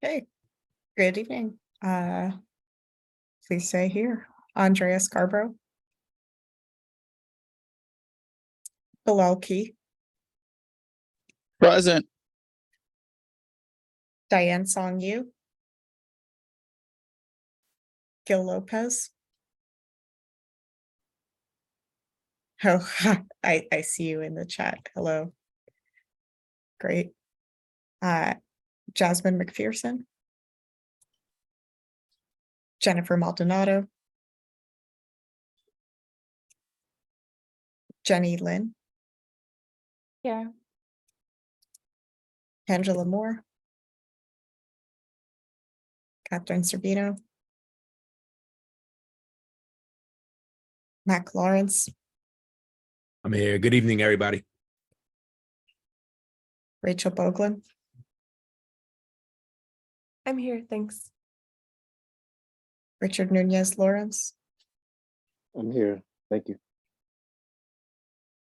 Hey, good evening. Please say here, Andrea Scarborough. Bilal Key, Present. Diane Song Yu. Gil Lopez. Oh, I see you in the chat. Hello. Great. Jasmine McPherson. Jennifer Maldonado. Jenny Lynn. Yeah. Angela Moore. Catherine Servino. Mac Lawrence. I'm here. Good evening, everybody. Rachel Boglin. I'm here, thanks. Richard Nunez Lawrence. I'm here. Thank you.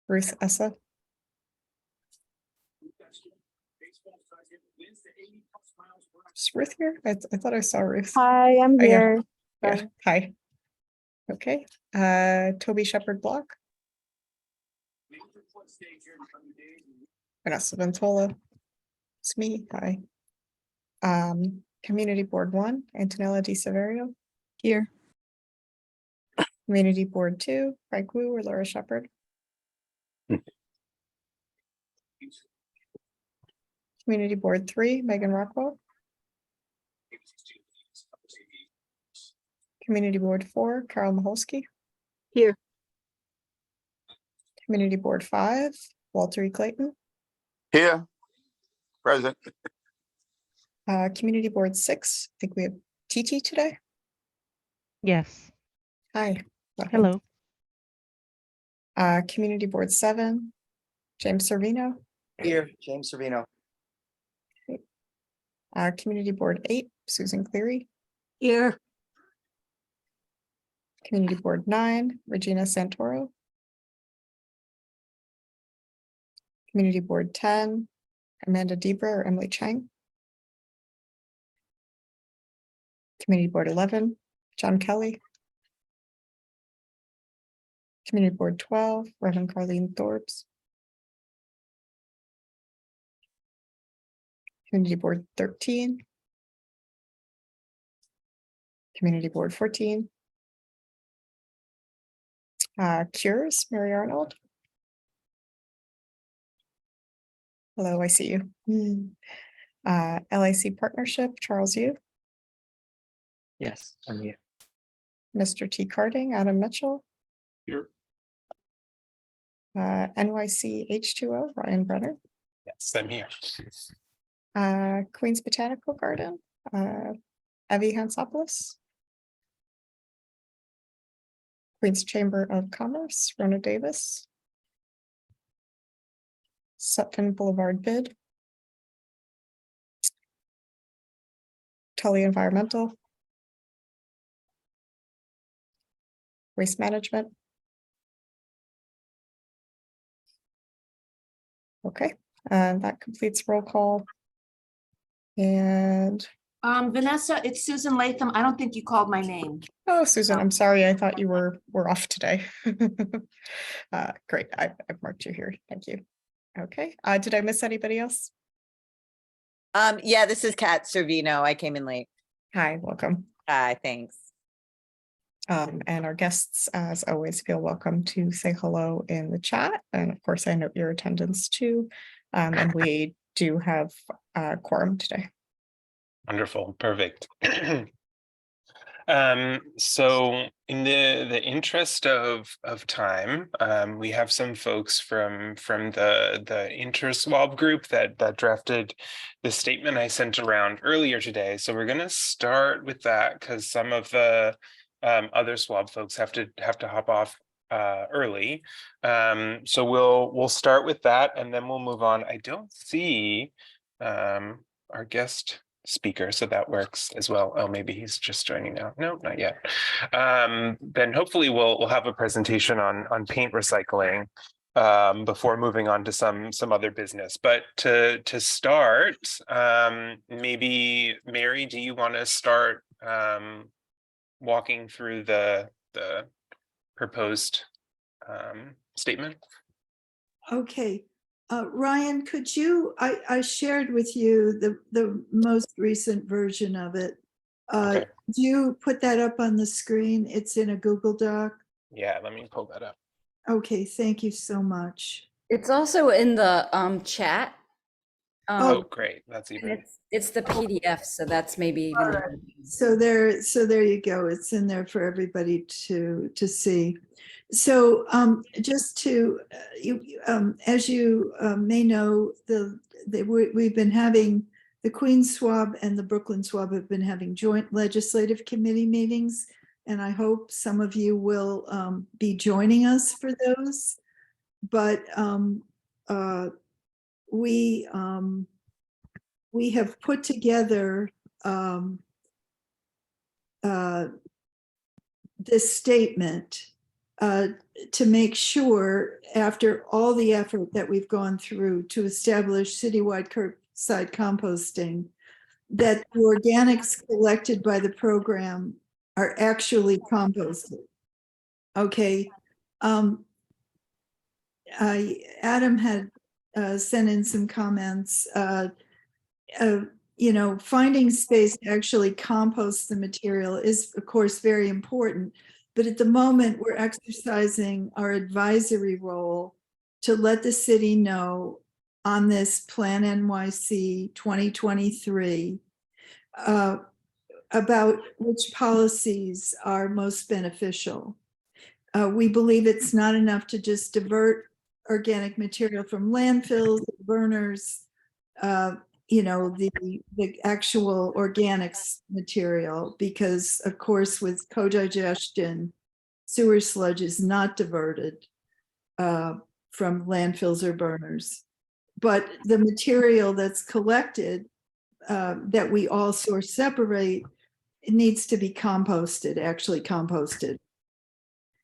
Ruth Essa. Is Ruth here? I thought I saw Ruth. Hi, I'm Oh, yeah. here. Yeah, hi. Okay, Toby Shepherd Block. Vanessa Ventola. It's me, hi. Community Board 1, Antonella Di Severio. Here. Community Board 2, Frank Wu or Laura Shepherd. Community Board 3, Megan Rockwell. Community Board 4, Carol Maholsky. Here. Community Board 5, Walter E. Clayton. Here. Present. Community Board 6, I think we have TT today. Yes. Hi. welcome. Hello. Community Board 7, James Servino. Here, James Servino. Community Board 8, Susan Cleary. Here. Community Board 9, Regina Santoro. Community Board 10, Amanda Debra or Emily Chang. Community Board 11, John Kelly. Community Board 12, Reverend Carlene Thorbs. Community Board 13. Community Board 14. Cures, Mary Arnold. Hello, I see you. LIC Partnership, Charles Yu. Yes, I'm here. Mr. T. Carding, Adam Mitchell. Here. NYC H2O, Ryan Brenner. Yes, I'm here. Queens Botanical Garden, Evie Hansopoulos. Queens Chamber of Commerce, Rona Davis. Sutphin Boulevard Bid. Tully Environmental. Waste Management. Okay, and that completes roll call. And Vanessa, it's Susan Latham. I don't think you called my name. oh, Susan, I'm sorry. I thought you were off today. Great. I've marked you here. Thank you. Okay. Did I miss anybody else? Yeah, this is Kat Servino. I came in late. Hi, welcome. Hi, thanks. And our guests, as always, feel welcome to say hello in the chat. And of course, I note your attendance too. And we do have a quorum today. Wonderful, perfect. So in the interest of time, we have some folks from the inter-SWAB group that drafted the statement I sent around earlier today. So we're going to start with that because some of the other SWAB folks have to hop off early. So we'll start with that and then we'll move on. I don't see our guest speaker, so that works as well. Oh, maybe he's just joining now. No, not yet. Then hopefully we'll have a presentation on paint recycling. before moving on to some other business. But to start, maybe Mary, do you want to start walking through the proposed statement? Okay. Ryan, could you, I shared with you the most recent version of it. Okay. Could you put that up on the screen? It's in a Google Doc. Yeah, let me pull that up. Okay, thank you so much. It's also in the chat. Oh, great. That's And even. it's the PDF, so that's maybe even. So there you go. It's in there for everybody to see. So just to as you may know, we've been having the Queens SWAB and the Brooklyn SWAB have been having joint legislative committee meetings, and I hope some of you will be joining us for those. But we have put together this statement to make sure, after all the effort that we've gone through to establish citywide curbside composting, that the organics collected by the program are actually composted. Okay. Adam had sent in some comments. You know, finding space to actually compost the material is, of course, very important. But at the moment, we're exercising our advisory role to let the city know on this Plan NYC 2023 about which policies are most beneficial. We believe it's not enough to just divert organic material from landfills, burners, you know, the actual organics material, because of course with co-digestion, sewer sludge is not diverted from landfills or burners. But the material that's collected that we all source separate, it needs to be composted, actually composted.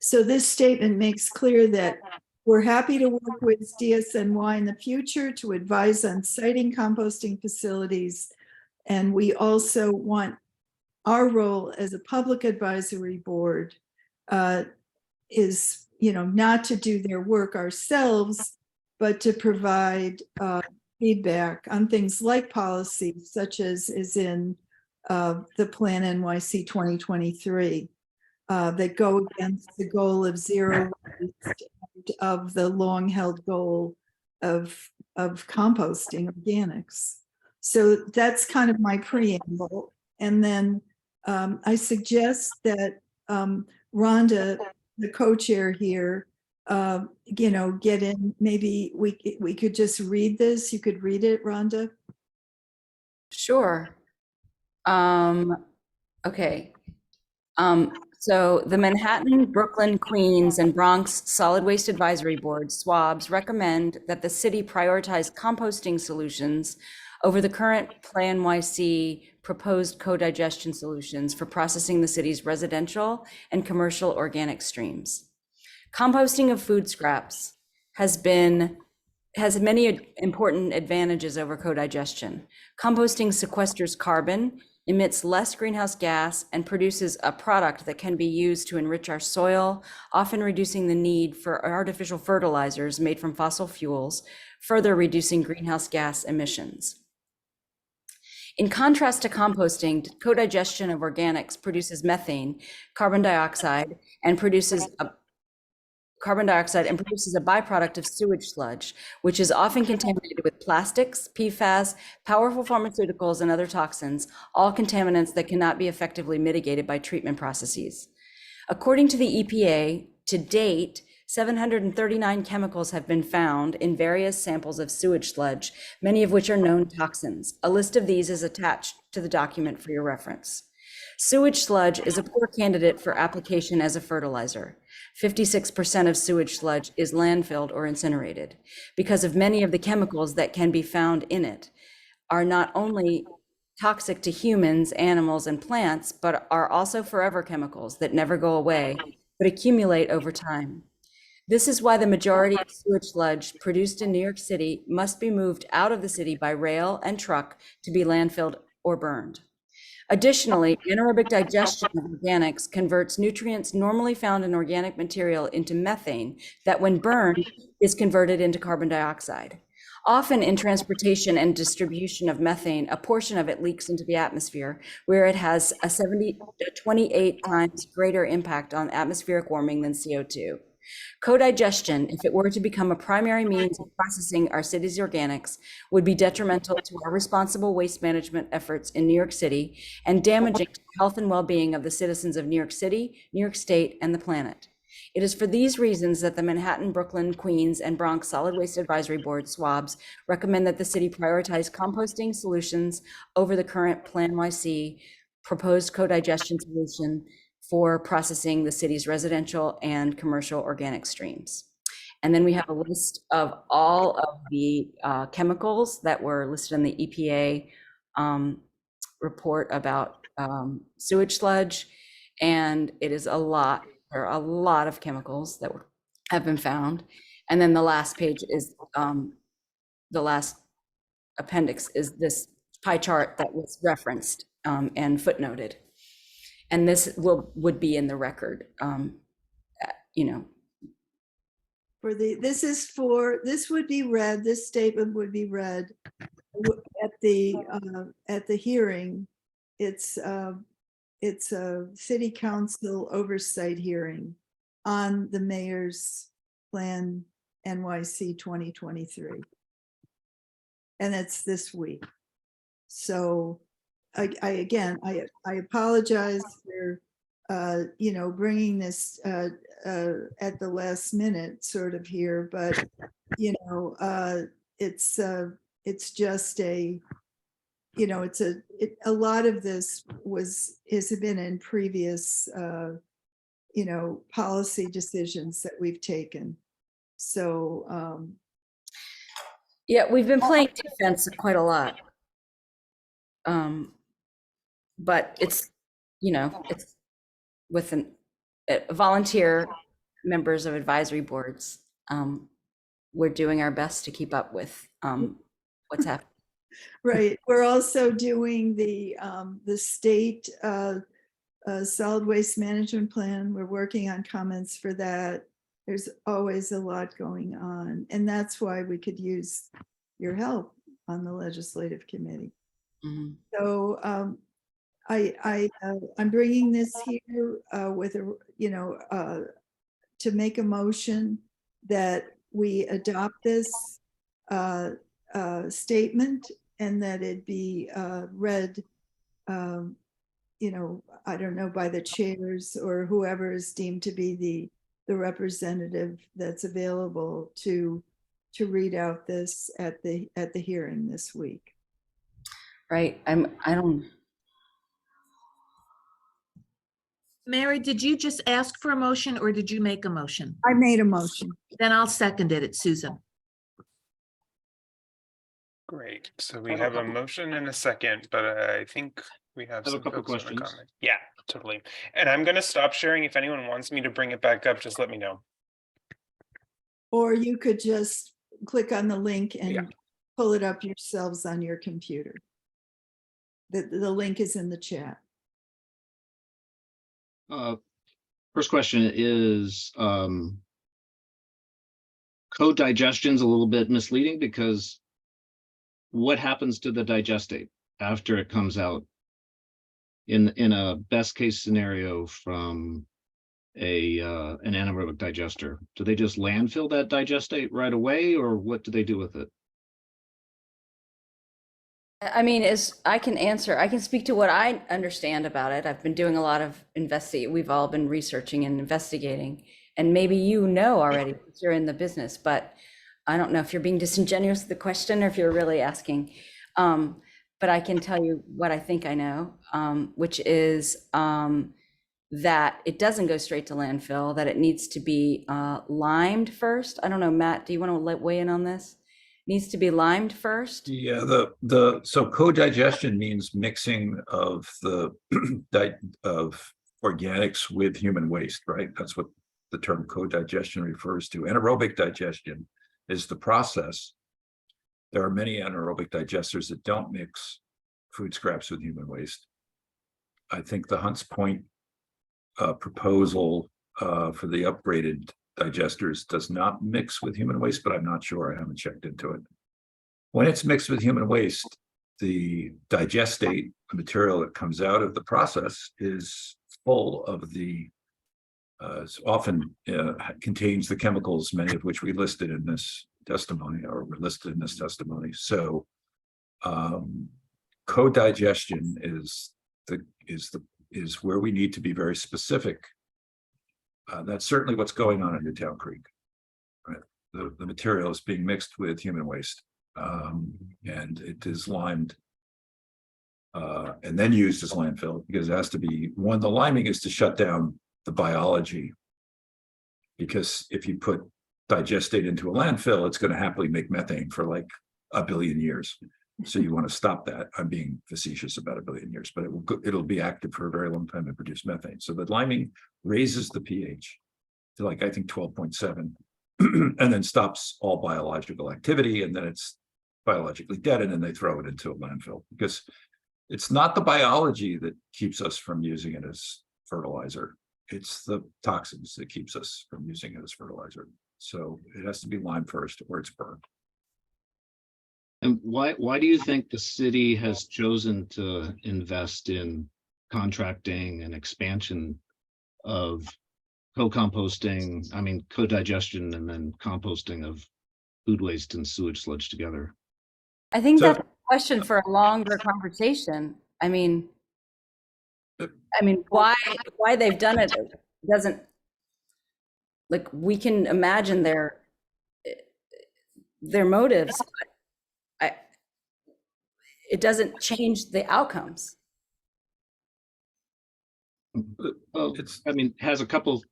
So this statement makes clear that we're happy to work with DSNY in the future to advise on siting composting facilities. And we also want our role as a public advisory board is, you know, not to do their work ourselves, but to provide feedback on things like policy, such as is in the Plan NYC 2023. That go against the goal of zero waste, of the long held goal of composting organics. So that's kind of my preamble. And then I suggest that Rhonda, the co-chair here, you know, get in, maybe we could just read this. You could read it, Rhonda. Sure. Okay. So the Manhattan, Brooklyn, Queens, and Bronx Solid Waste Advisory Board, SWABs, recommend that the city prioritize composting solutions over the current Plan NYC proposed co-digestion solutions for processing the city's residential and commercial organic streams. Composting of food scraps has many important advantages over co-digestion. Composting sequesters carbon, emits less greenhouse gas, and produces a product that can be used to enrich our soil, often reducing the need for artificial fertilizers made from fossil fuels, further reducing greenhouse gas emissions. In contrast to composting, co-digestion of organics produces methane, carbon dioxide, and produces a byproduct of sewage sludge, which is often contaminated with plastics, PFAS, powerful pharmaceuticals, and other toxins, all contaminants that cannot be effectively mitigated by treatment processes. According to the EPA, to date, 739 chemicals have been found in various samples of sewage sludge, many of which are known toxins. A list of these is attached to the document for your reference. Sewage sludge is a poor candidate for application as a fertilizer. 56% of sewage sludge is landfilled or incinerated because of many of the chemicals that can be found in it are not only toxic to humans, animals, and plants, but are also forever chemicals that never go away, but accumulate over time. This is why the majority of sewage sludge produced in New York City must be moved out of the city by rail and truck to be landfilled or burned. Additionally, anaerobic digestion of organics converts nutrients normally found in organic material into methane that, when burned, is converted into carbon dioxide. Often in transportation and distribution of methane, a portion of it leaks into the atmosphere, where it has a 28 times greater impact on atmospheric warming than CO2. Co-digestion, if it were to become a primary means of processing our city's organics, would be detrimental to our responsible waste management efforts in New York City and damaging to the health and well-being of the citizens of New York City, New York State, and the planet. It is for these reasons that the Manhattan, Brooklyn, Queens, and Bronx Solid Waste Advisory Board, SWABs, recommend that the city prioritize composting solutions over the current Plan YC proposed co-digestion solution for processing the city's residential and commercial organic streams. And then we have a list of all of the chemicals that were listed in the EPA report about sewage sludge. And it is a lot. There are a lot of chemicals that have been found. And then the last page is, the last appendix is this pie chart that was referenced and footnoted. And this would be in the record, you know. This would be read, this statement would be read at the hearing. It's a city council oversight hearing on the mayor's plan NYC 2023. And it's this week. So I apologize for, you know, bringing this at the last minute sort of here, but, you know, it's just a, you know, a lot of this has been in previous, you know, policy decisions that we've taken. So, yeah, we've been playing defense quite a lot. But it's, you know, it's with volunteer members of advisory boards. We're doing our best to keep up with what's happening. Right. We're also doing the state solid waste management plan. We're working on comments for that. There's always a lot going on. And that's why we could use your help on the legislative committee. Mm-hmm. So I'm bringing this here with a, you know, to make a motion that we adopt this statement and that it be read, you know, I don't know, by the chairs or whoever is deemed to be the representative that's available to read out this at the hearing this week. Right. Mary, did you just ask for a motion or did you make a motion? I made a motion. Then I'll second it. It's Susan. Great. So we have a motion and a second, but I think we have some a couple folks want to questions. comment. Yeah, totally. And I'm going to stop sharing. If anyone wants me to bring it back up, just let me know. Or you could just click on the link and Yeah. pull it up yourselves on your computer. The link is in the chat. First question is, co-digestion's a little bit misleading because what happens to the digestate after it comes out in a best case scenario from an anaerobic digester? Do they just landfill that digestate right away, or what do they do with it? I mean, I can speak to what I understand about it. I've been doing a lot of we've all been researching and investigating, and maybe you know already because you're in the business, but I don't know if you're being disingenuous with the question or if you're really asking. But I can tell you what I think I know, which is that it doesn't go straight to landfill, that it needs to be limed first. I don't know, Matt, do you want to weigh in on this? Needs to be limed first? Yeah, so co-digestion means mixing of the of organics with human waste, right? That's what the term co-digestion refers to. Anaerobic digestion is the process. There are many anaerobic digesters that don't mix food scraps with human waste. I think the Hunts Point proposal for the upgraded digesters does not mix with human waste, but I'm not sure. I haven't checked into it. When it's mixed with human waste, the digestate, the material that comes out of the process, is full of the often contains the chemicals, many of which we listed in this testimony, or were listed in this testimony. So co-digestion is where we need to be very specific. That's certainly what's going on in Newtown Creek. Right? The material is being mixed with human waste, and it is limed and then used as landfill, because it has to be, one, the liming is to shut down the biology, because if you put digestate into a landfill, it's going to happily make methane for like 1 billion years. So you want to stop that. I'm being facetious about 1 billion years, but it'll be active for a very long time and produce methane. So the liming raises the pH to, like, I think 12.7, and then stops all biological activity, and then it's biologically dead, and then they throw it into a landfill, because it's not the biology that keeps us from using it as fertilizer. It's the toxins that keeps us from using it as fertilizer. So it has to be limed first, or it's burned. And why do you think the city has chosen to invest in contracting and expansion of co-composting, I mean, co-digestion and then composting of food waste and sewage sludge together? I think So- that's a question for a longer conversation. I mean, why they've done it doesn't, like, we can imagine their motives, but it doesn't change the outcomes. Well, has a couple,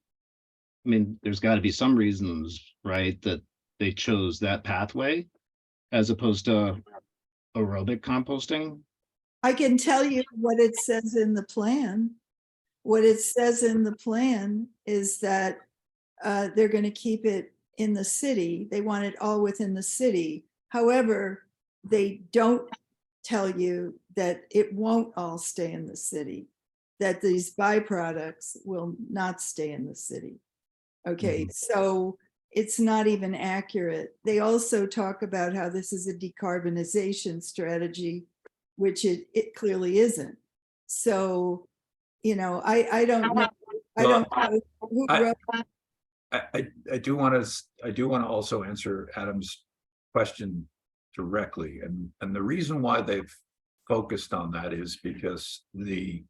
there's got to be some reasons, right, that they chose that pathway as opposed to aerobic composting. I can tell you what it says in the plan. What it says in the plan is that they're going to keep it in the city. They want it all within the city. However, they don't tell you that it won't all stay in the city, that these byproducts will not stay in the city. Okay, so it's not even accurate. They also talk about how this is a decarbonization strategy, which it clearly isn't. So, I don't know. I don't know who wrote. I do want to also answer Adam's question directly, and the reason why they've focused on that is because the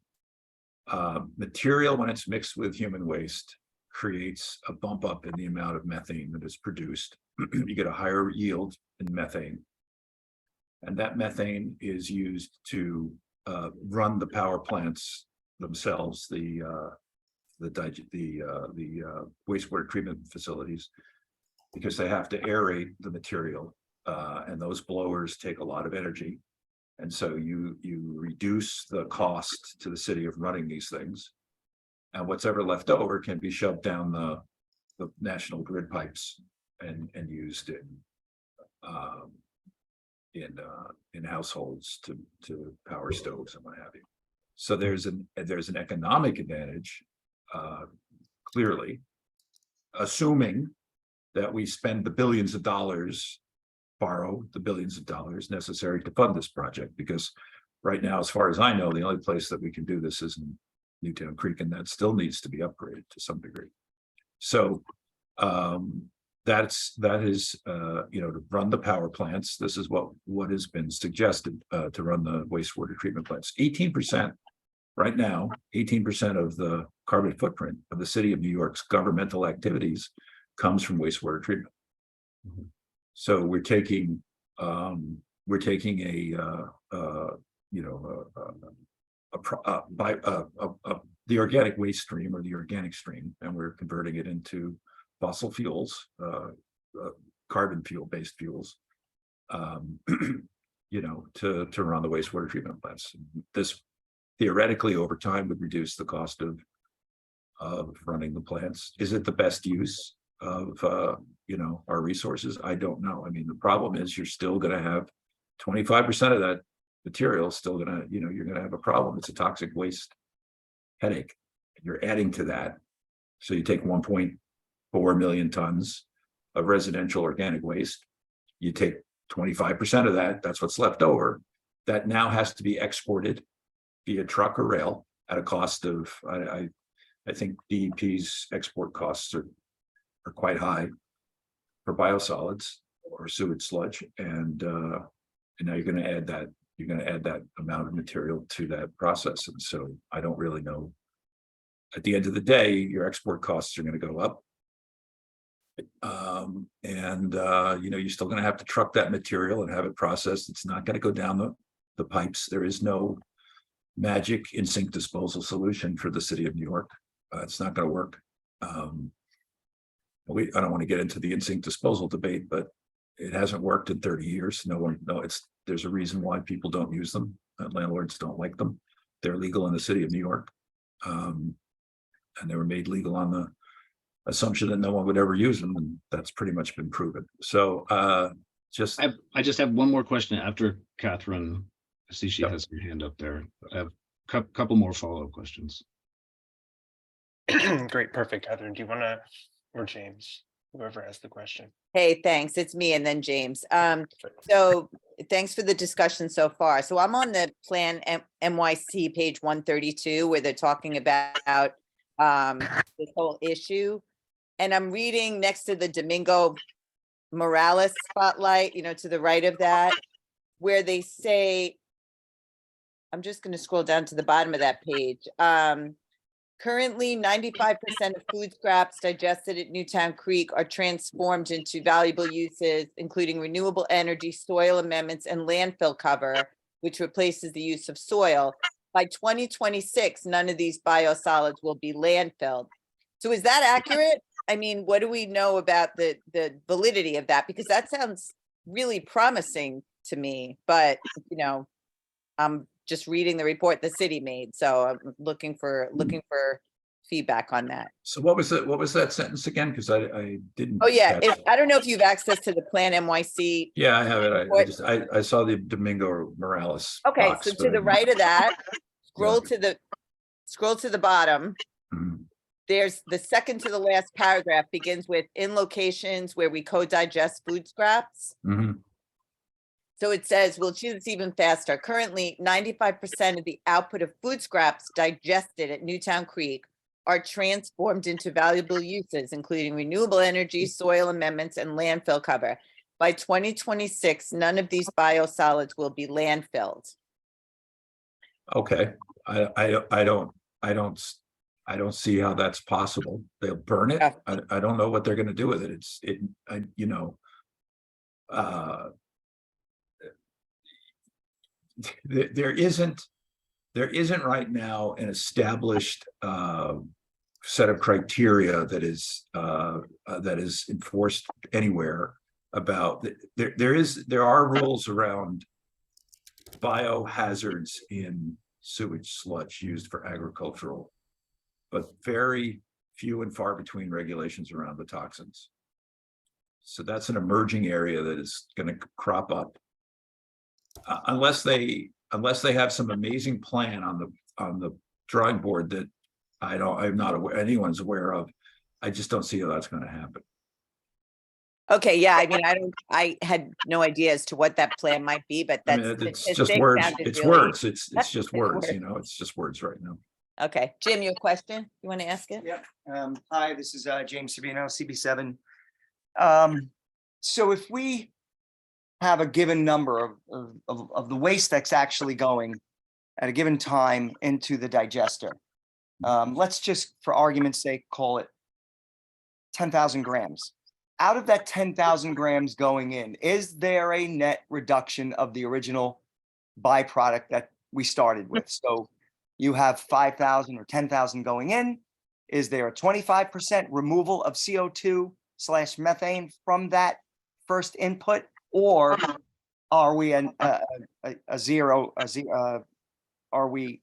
material, when it's mixed with human waste, creates a bump up in the amount of methane that is produced. You get a higher yield in methane, and that methane is used to run the power plants themselves, the wastewater treatment facilities, because they have to aerate the material, and those blowers take a lot of energy, and so you reduce the cost to the city of running these things, and what's ever left over can be shoved down the national grid pipes and used in households to power stoves and what have you. So there's an economic advantage, clearly, assuming that we spend the billions of dollars, borrow the billions of dollars necessary to fund this project, because right now, as far as I know, the only place that we can do this is in Newtown Creek, and that still needs to be upgraded to some degree. So that is to run the power plants. This is what has been suggested to run the wastewater treatment plants. 18% right now, 18% of the carbon footprint of the city of New York's governmental activities comes from wastewater treatment. So we're taking the organic waste stream, or the organic stream, and we're converting it into fossil fuels, carbon fuel-based fuels, to run the wastewater treatment plants. This theoretically over time would reduce the cost of of running the plants. Is it the best use of, our resources? I don't know. I mean, the problem is you're still gonna have 25% of that material is still gonna, you're gonna have a problem. It's a toxic waste headache. You're adding to that. So you take 1.4 million tons of residential organic waste. You take 25% of that, that's what's left over. That now has to be exported via truck or rail at a cost of, I think DEP's export costs are quite high for biosolids or sewage sludge. And now you're going to add that amount of material to that process. And so I don't really know. At the end of the day, your export costs are going to go up. You're still going to have to truck that material and have it processed. It's not going to go down the pipes. There is no magic in-sink disposal solution for the city of New York. It's not going to work. I don't want to get into the in-sink disposal debate, but it hasn't worked in 30 years. There's a reason why people don't use them. Landlords don't like them. They're legal in the city of New York. And they were made legal on the assumption that no one would ever use them, and that's pretty much been proven. So I just have one more question after Catherine. I see she has her hand up there. I have a couple more follow-up questions. Great, perfect. Catherine, do you want to, or James, whoever has the question? Hey, thanks. It's me and then James. So thanks for the discussion so far. So I'm on the Plan NYC page 132, where they're talking about this whole issue. And I'm reading next to the Domingo Morales spotlight, to the right of that, where they say, I'm just going to scroll down to the bottom of that page. Currently, 95% of food scraps digested at Newtown Creek are transformed into valuable uses, including renewable energy, soil amendments, and landfill cover, which replaces the use of soil. By 2026, none of these biosolids will be landfilled. So is that accurate? I mean, what do we know about the validity of that? Because that sounds really promising to me, but I'm just reading the report the city made, so I'm looking for feedback on that. So what was that sentence again? Because I didn't. Oh yeah, I don't know if you've access to the Plan NYC. Yeah, I have it. I saw the Domingo Morales. Okay, box, so to the right of that, scroll to the bottom. Mhm. There's the second to the last paragraph begins with in locations where we co-digest food scraps. Mhm. So it says, we'll choose this even faster. Currently, 95% of the output of food scraps digested at Newtown Creek are transformed into valuable uses, including renewable energy, soil amendments, and landfill cover. By 2026, none of these biosolids will be landfilled. Okay, I don't see how that's possible. They'll burn it. I don't know what they're going to do with it. There isn't right now an established set of criteria that is enforced anywhere about there are rules around biohazards in sewage sludge used for agricultural, but very few and far between regulations around the toxins. So that's an emerging area that is going to crop up unless they have some amazing plan on the drawing board that I'm not aware anyone's aware of. I just don't see how that's going to happen. Okay, yeah, I mean, I had no idea as to what that plan might be, but that's it's just words. It's really, words. It's just words. It's just words right now. Okay, Jim, your question? You want to ask it? Yeah. Hi, this is James Savino, CB7. So if we have a given number of the waste that's actually going at a given time into the digester, let's just, for argument's sake, call it 10,000 grams. Out of that 10,000 grams going in, is there a net reduction of the original byproduct that we started with? So you have 5,000 or 10,000 going in. Is there a 25% removal of CO2/methane from that first input, or are we a zero? Are we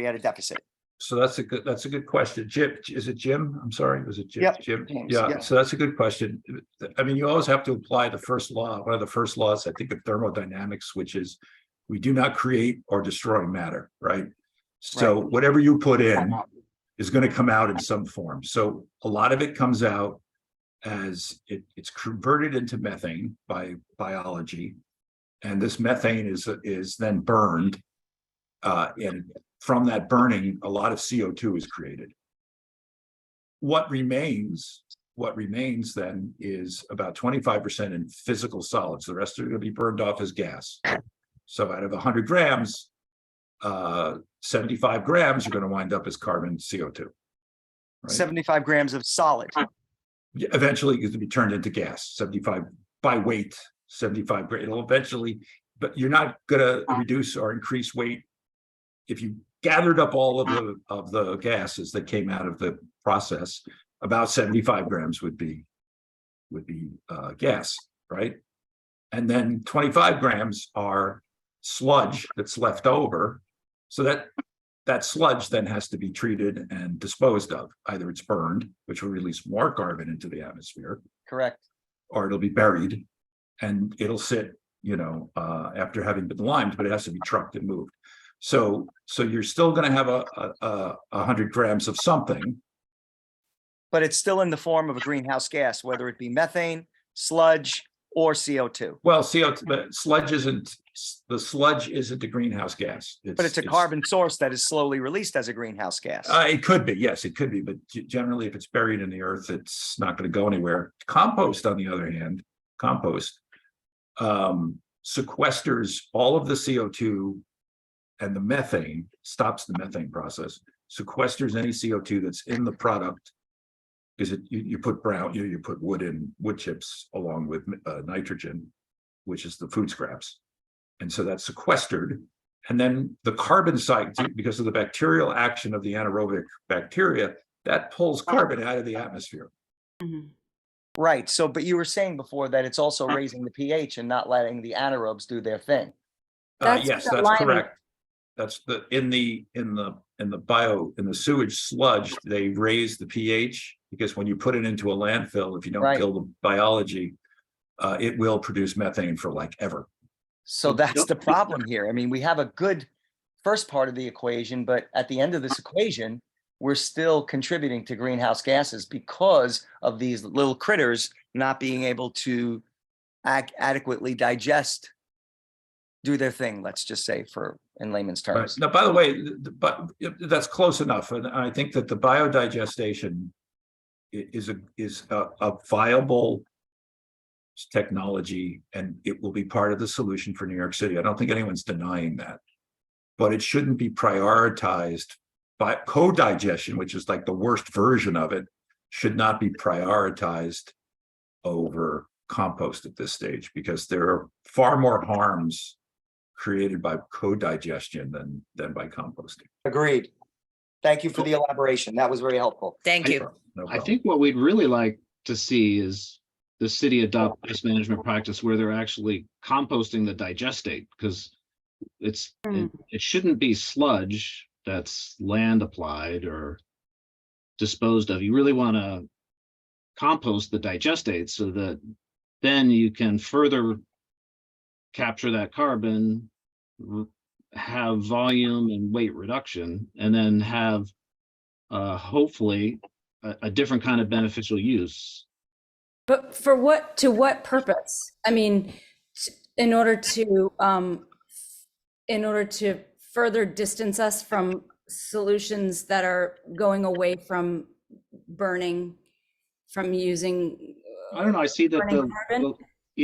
at a deficit? So that's a good question. Jim, is it Jim? I'm sorry, was it Jim? Yep, Jim? James, Yeah, yep. so that's a good question. I mean, you always have to apply the first law, one of the first laws, I think, of thermodynamics, which is we do not create or destroy matter, right? So whatever you put in is going to come out in some form. So a lot of it comes out as it's converted into methane by biology. And this methane is then burned. And from that burning, a lot of CO2 is created. What remains then is about 25% in physical solids. The rest are going to be burned off as gas. So out of 100 grams, 75 grams are going to wind up as carbon CO2. Right? 75 grams of solid. Yeah, eventually it's going to be turned into gas, 75 by weight, 75 grams. It'll eventually, but you're not going to reduce or increase weight. If you gathered up all of the gases that came out of the process, about 75 grams would be gas, right? And then 25 grams are sludge that's left over. So that sludge then has to be treated and disposed of. Either it's burned, which will release more carbon into the atmosphere. Correct. Or it'll be buried and it'll sit, after having been limed, but it has to be trucked and moved. So you're still going to have a 100 grams of something. But it's still in the form of a greenhouse gas, whether it be methane, sludge, or CO2. Well, CO2, but the sludge isn't a greenhouse gas. But it's a carbon source that is slowly released as a greenhouse gas. It could be, yes, it could be. But generally, if it's buried in the earth, it's not going to go anywhere. Compost, on the other hand, sequesters all of the CO2 and the methane, stops the methane process, sequesters any CO2 that's in the product. Because you put you put wood chips along with nitrogen, which is the food scraps. And so that's sequestered. And then the carbon cycle, because of the bacterial action of the anaerobic bacteria, that pulls carbon out of the atmosphere. Mhm. Right. So, but you were saying before that it's also raising the pH and not letting the anaerobes do their thing. Yes, that's correct. That's in the sewage sludge, they raise the pH because when you put it into a landfill, if you don't kill the biology, it will produce methane for like ever. So that's the problem here. I mean, we have a good first part of the equation, but at the end of this equation, we're still contributing to greenhouse gases because of these little critters not being able to adequately digest, do their thing, let's just say, in layman's terms. Now, by the way, but that's close enough. And I think that the biodigestation is a viable technology, and it will be part of the solution for New York City. I don't think anyone's denying that, but it shouldn't be prioritized by co-digestion, which is like the worst version of it, should not be prioritized over compost at this stage, because there are far more harms created by co-digestion than by composting. Agreed. Thank you for the elaboration. That was very helpful. Thank you. No I problem. think what we'd really like to see is the city adopt waste management practice where they're actually composting the digestate, because it shouldn't be sludge that's land applied or disposed of. You really want to compost the digestate so that then you can further capture that carbon, have volume and weight reduction, and then have hopefully a different kind of beneficial use. But to what purpose? I mean, in order to further distance us from solutions that are going away from burning, from using. I don't know. I see that carbon?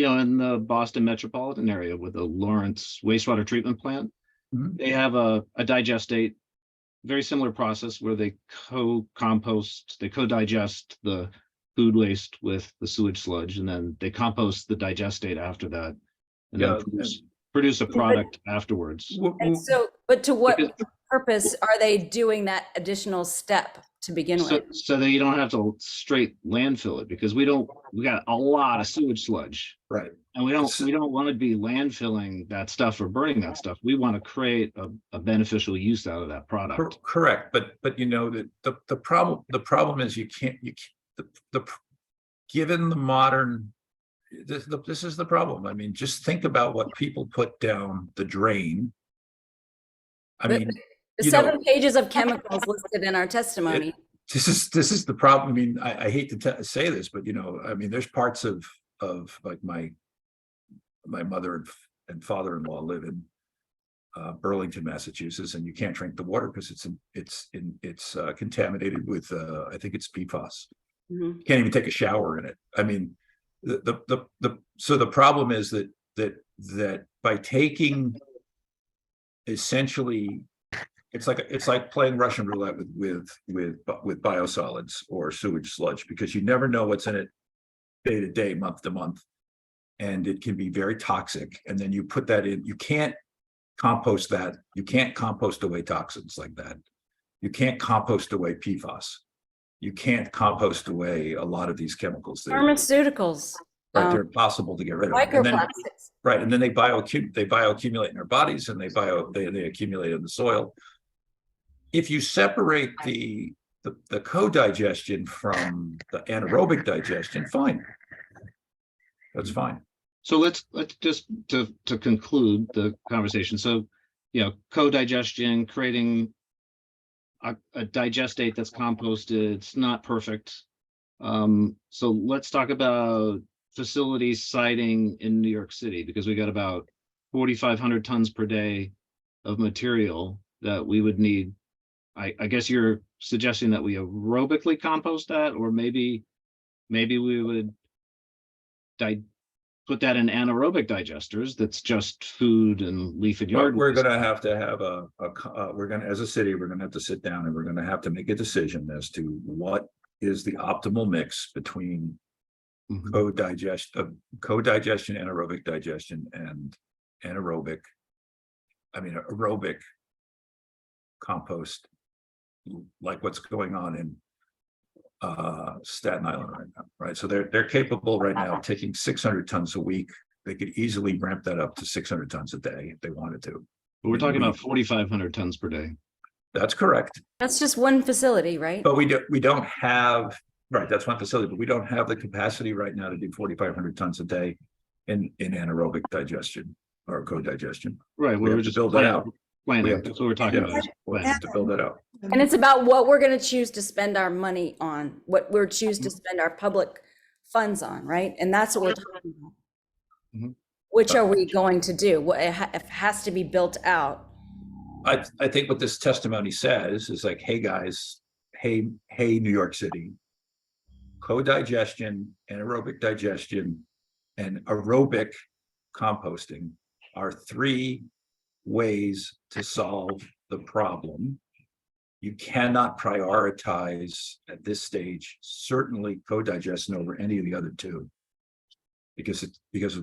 in the Boston metropolitan area with the Lawrence wastewater treatment plant, they have a digestate, very similar process where they co-compost, they co-digest the food waste with the sewage sludge, and then they compost the digestate after that, and then produce a product afterwards. And so, but to what purpose are they doing that additional step to begin So, with. so that you don't have to straight landfill it, because we got a lot of sewage sludge. Right. And we don't want to be landfilling that stuff or burning that stuff. We want to create a beneficial use out of that product. Correct, but you know, that the problem is you can't, given the modern, this is the problem. I mean, just think about what people put down the drain. I mean, The you know, 7 pages of chemicals listed in our testimony. this is the problem. I mean, I hate to say this, but you know, I mean, there's parts of like my mother and father-in-law live in Burlington, Massachusetts, and you can't drink the water because it's contaminated with I think it's PFAS. Mhm. You can't even take a shower in it. I mean, so the problem is that by taking essentially, it's like playing Russian roulette with biosolids or sewage sludge, because you never know what's in it day to day, month to month, and it can be very toxic. And then you put that in, you can't compost that. You can't compost away toxins like that. You can't compost away PFAS. You can't compost away a lot of these chemicals. Pharmaceuticals. Right, they're impossible to get rid of. And then, Microplastics. right, and then they bioaccumulate in our bodies, and they accumulate in the soil. If you separate the co-digestion from the anaerobic digestion, fine. That's fine. So let's just to conclude the conversation. So, you know, co-digestion, creating a digestate that's composted. It's not perfect. So let's talk about facility siting in New York City, because we got about 4,500 tons per day of material that we would need. I guess you're suggesting that we aerobically compost that, or maybe we would put that in anaerobic digesters. That's just food and leaf and yard. We're going to have as a city, we're going to have to sit down and we're going to have to make a decision as to what is the optimal mix between co-digestion, anaerobic digestion, and aerobic compost, like what's going on in Staten Island right now, right? So they're capable right now of taking 600 tons a week. They could easily ramp that up to 600 tons a day if they wanted to. But we're talking about 4,500 tons per day. That's correct. That's just one facility, right? But we don't have, right, that's one facility, but we don't have the capacity right now to do 4,500 tons a day in anaerobic digestion or co-digestion. Right, We have to build that out. Planning, that's what we're talking about. We have to build that out. And it's about what we're going to choose to spend our money on, what we're choose to spend our public funds on, right? And that's what we're talking about. Mhm. Which are we going to do? What it has to be built out. I think what this testimony says is like, hey guys, hey New York City, co-digestion, anaerobic digestion, and aerobic composting are 3 ways to solve the problem. You cannot prioritize at this stage, certainly co-digestion over any of the other 2, because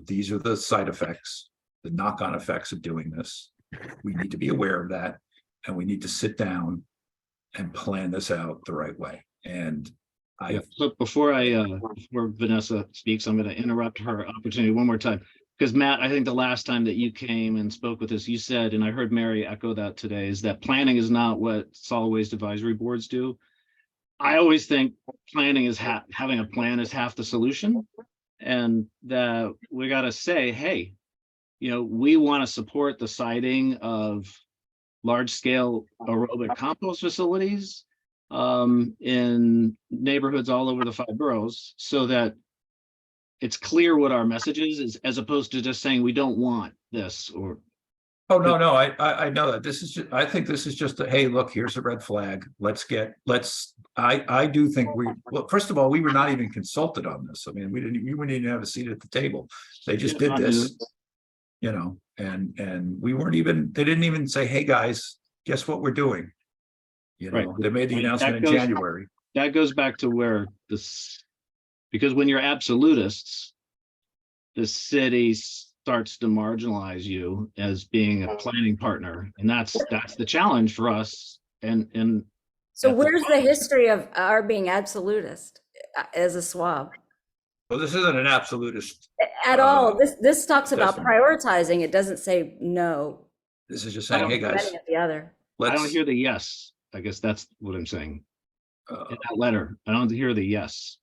these are the side effects, the knock-on effects of doing this. We need to be aware of that, and we need to sit down and plan this out the right way. And So before Vanessa speaks, I'm going to interrupt her opportunity one more time. Because Matt, I think the last time that you came and spoke with us, you said, and I heard Mary echo that today, is that planning is not what solid waste advisory boards do. I always think planning is having a plan is half the solution, and that we got to say, hey, you know, we want to support the siting of large-scale aerobic compost facilities in neighborhoods all over the 5 boroughs, so that it's clear what our message is, as opposed to just saying we don't want this or. oh no, I know that this is just, I think this is just a, hey, look, here's a red flag. I do think well, first of all, we were not even consulted on this. I mean, we wouldn't even have a seat at the table. They just did this, you know, and we weren't even, they didn't even say, hey guys, guess what we're doing? You know, Right. They made the announcement in January. That goes back to where this, because when you're absolutists, the city starts to marginalize you as being a planning partner, and that's the challenge for us. And So At the where's the history of our being absolutist as a SWAB? Well, this isn't an absolutist. At all? This talks about assessment. prioritizing. It doesn't say no. This is just saying, hey, guys, Any of the other. I don't let's, hear the yes. I guess that's what I'm saying. uh, In that letter, I don't hear the yes.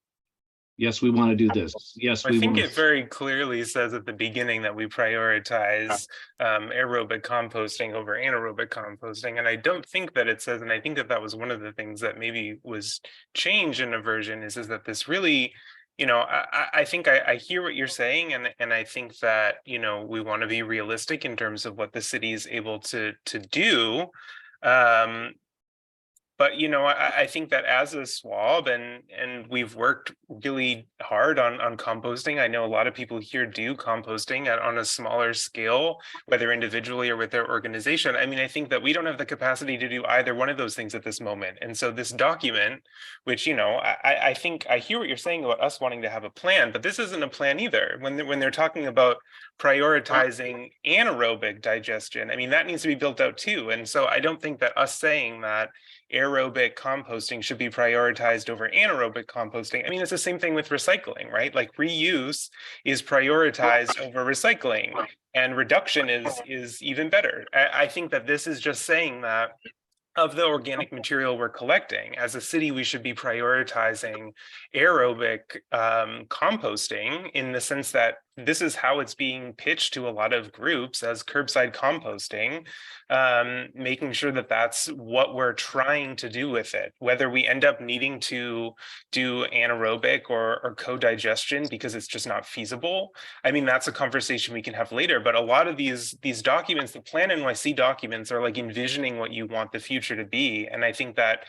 Yes, we want to do this. Yes, I we think want. it very clearly says at the beginning that we prioritize aerobic composting over anaerobic composting. And I don't think that it says, and I think that that was one of the things that maybe was changed in a version is that this really, you know, I think I hear what you're saying, and I think that, you know, we want to be realistic in terms of what the city is able to do. But, you know, I think that as a SWAB, and we've worked really hard on composting. I know a lot of people here do composting on a smaller scale, whether individually or with their organization. I mean, I think that we don't have the capacity to do either one of those things at this moment. And so this document, which, you know, I think I hear what you're saying about us wanting to have a plan, but this isn't a plan either. When they're talking about prioritizing anaerobic digestion, I mean, that needs to be built out too. And so I don't think that us saying that aerobic composting should be prioritized over anaerobic composting. I mean, it's the same thing with recycling, right? Like reuse is prioritized over recycling, and reduction is even better. I think that this is just saying that of the organic material we're collecting, as a city, we should be prioritizing aerobic composting, in the sense that this is how it's being pitched to a lot of groups as curbside composting, making sure that that's what we're trying to do with it. Whether we end up needing to do anaerobic or co-digestion because it's just not feasible, I mean, that's a conversation we can have later. But a lot of these documents, the Plan NYC documents, are like envisioning what you want the future to be. And I think that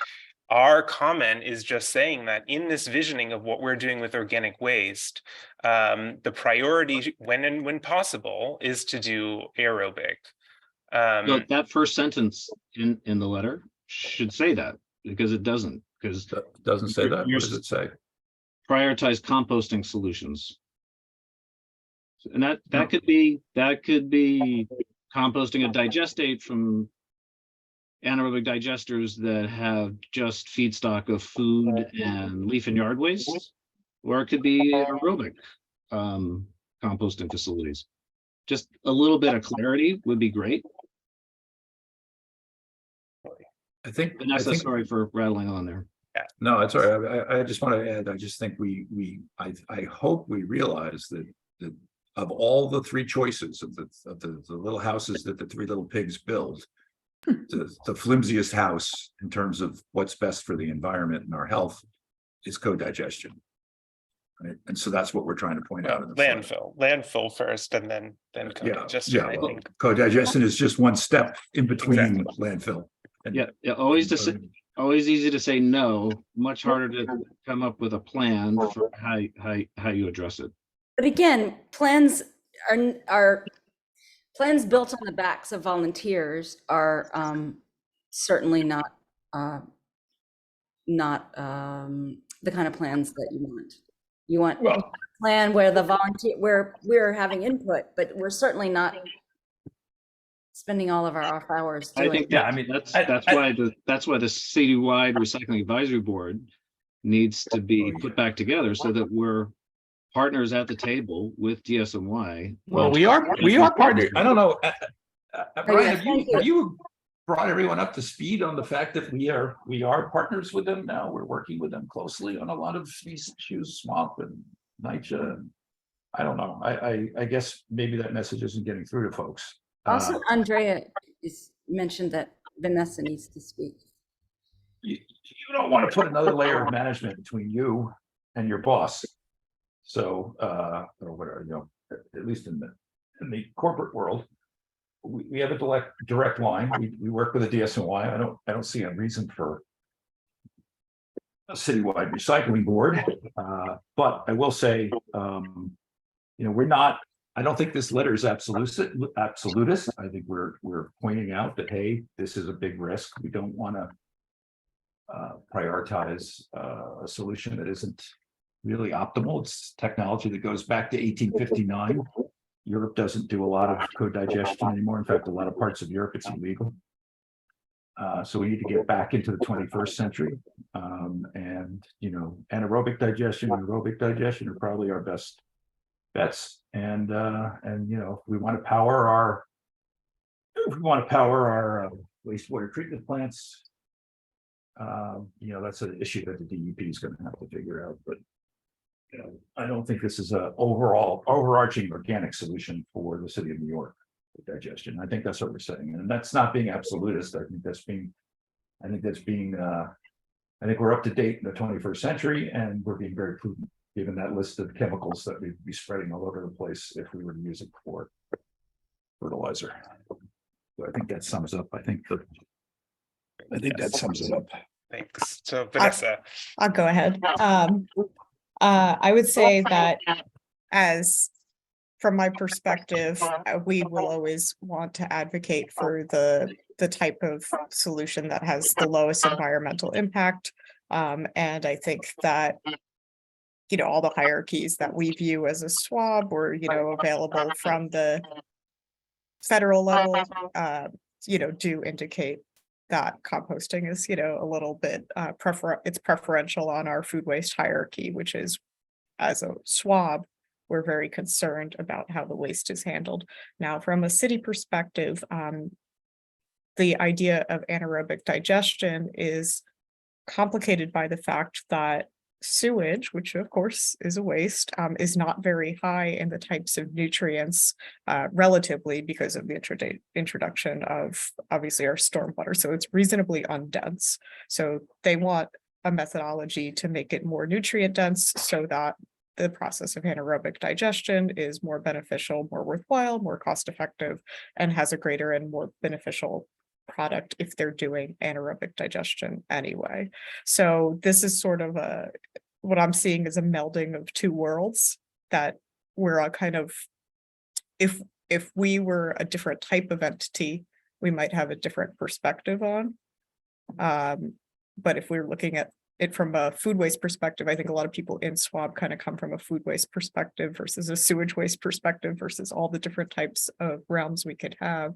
our comment is just saying that in this visioning of what we're doing with organic waste, the priority, when possible, is to do aerobic. So that first sentence in the letter should say that, because it doesn't. Because That doesn't say that. What does it say? prioritize composting solutions. And that could be composting a digestate from anaerobic digesters that have just feedstock of food and leaf and yard waste, or it could be aerobic composting facilities. Just a little bit of clarity would be great. I think, Vanessa, sorry for rattling on there. no, it's all right. I just want to add, I just think I hope we realize that of all the three choices of the little houses that the three little pigs build, the flimsiest house in terms of what's best for the environment and our health is co-digestion. Right? And so that's what we're trying to point out in the landfill first, and then co-digestion. I think co-digestion is just one step in between landfill. And always easy to say no, much harder to come up with a plan for how you address it. But again, plans are plans built on the backs of volunteers are certainly not the kind of plans that you want. You want a plan where where we're having input, but we're certainly not spending all of our off hours doing. I think that's why the citywide recycling advisory board needs to be put back together, so that we're partners at the table with DSNY. Well, we are partners. I don't know, Brian, have you brought everyone up to speed on the fact that we are partners with them now? We're working with them closely on a lot of these issues, swamp and NYCHA. I don't know. I guess maybe that message isn't getting through to folks. Also, Andrea mentioned that Vanessa needs to speak. You don't want to put another layer of management between you and your boss. So, or whatever, you know, at least in the corporate world, we have a direct line. We work with the DSNY. I don't see a reason for a citywide recycling board. But I will say, you know, I don't think this letter is absolutist. I think we're pointing out that, hey, this is a big risk. We don't want to prioritize a solution that isn't really optimal. It's technology that goes back to 1859. Europe doesn't do a lot of co-digestion anymore. In fact, a lot of parts of Europe, it's illegal. So we need to get back into the 21st century. And, you know, anaerobic digestion and aerobic digestion are probably our best bets. And, you know, we want to power our, wastewater treatment plants. You know, that's an issue that the DEP is going to have to figure out, but you know, I don't think this is a overarching organic solution for the city of New York with digestion. I think that's what we're saying, and that's not being absolutist. I think we're up to date in the 21st century, and we're being very prudent given that list of chemicals that we'd be spreading all over the place if we were to use it for fertilizer. So I think that sums up. I think that sums it up. Thanks. So Vanessa. I'll go ahead. I would say that from my perspective, we will always want to advocate for the type of solution that has the lowest environmental impact. And I think that, you know, all the hierarchies that we view as a SWAB or, you know, available from the federal level, you know, do indicate that composting is, you know, a little bit it's preferential on our food waste hierarchy, which is, as a SWAB, we're very concerned about how the waste is handled. Now, from a city perspective, the idea of anaerobic digestion is complicated by the fact that sewage, which of course is a waste, is not very high in the types of nutrients relatively because of the introduction of obviously our stormwater. So it's reasonably undense. So they want a methodology to make it more nutrient dense so that the process of anaerobic digestion is more beneficial, more worthwhile, more cost effective, and has a greater and more beneficial product if they're doing anaerobic digestion anyway. So this is sort of what I'm seeing is a melding of two worlds that we're a kind of, if we were a different type of entity, we might have a different perspective on. But if we're looking at it from a food waste perspective, I think a lot of people in SWAB kind of come from a food waste perspective versus a sewage waste perspective versus all the different types of realms we could have.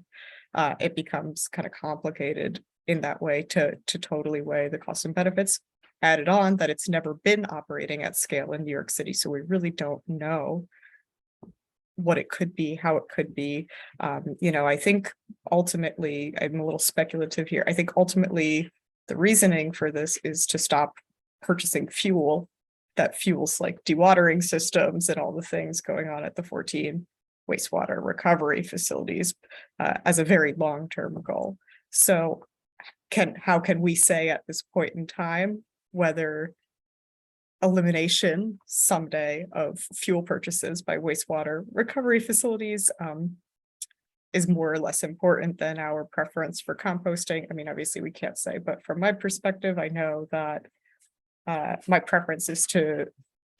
It becomes kind of complicated in that way to totally weigh the costs and benefits. Added on that it's never been operating at scale in New York City, so we really don't know what it could be, how it could be. You know, I think ultimately, I'm a little speculative here. I think ultimately the reasoning for this is to stop purchasing fuel that fuels like dewatering systems and all the things going on at the 14 wastewater recovery facilities as a very long-term goal. So how can we say at this point in time whether elimination someday of fuel purchases by wastewater recovery facilities is more or less important than our preference for composting? I mean, obviously we can't say, but from my perspective, I know that my preference is to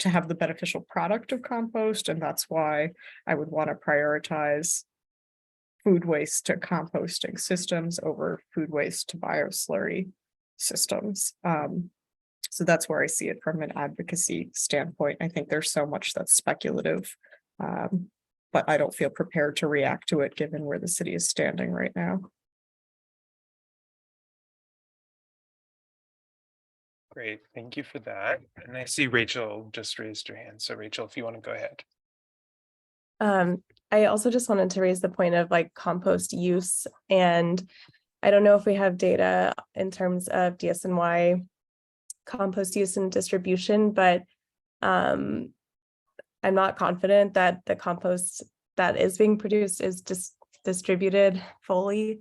have the beneficial product of compost, and that's why I would want to prioritize food waste to composting systems over food waste to bioslurry systems. So that's where I see it from an advocacy standpoint. I think there's so much that's speculative, but I don't feel prepared to react to it given where the city is standing right now. Great, thank you for that. And I see Rachel just raised her hand. So Rachel, if you want to go ahead. I also just wanted to raise the point of like compost use, and I don't know if we have data in terms of DSNY compost use and distribution, but I'm not confident that the compost that is being produced is just distributed fully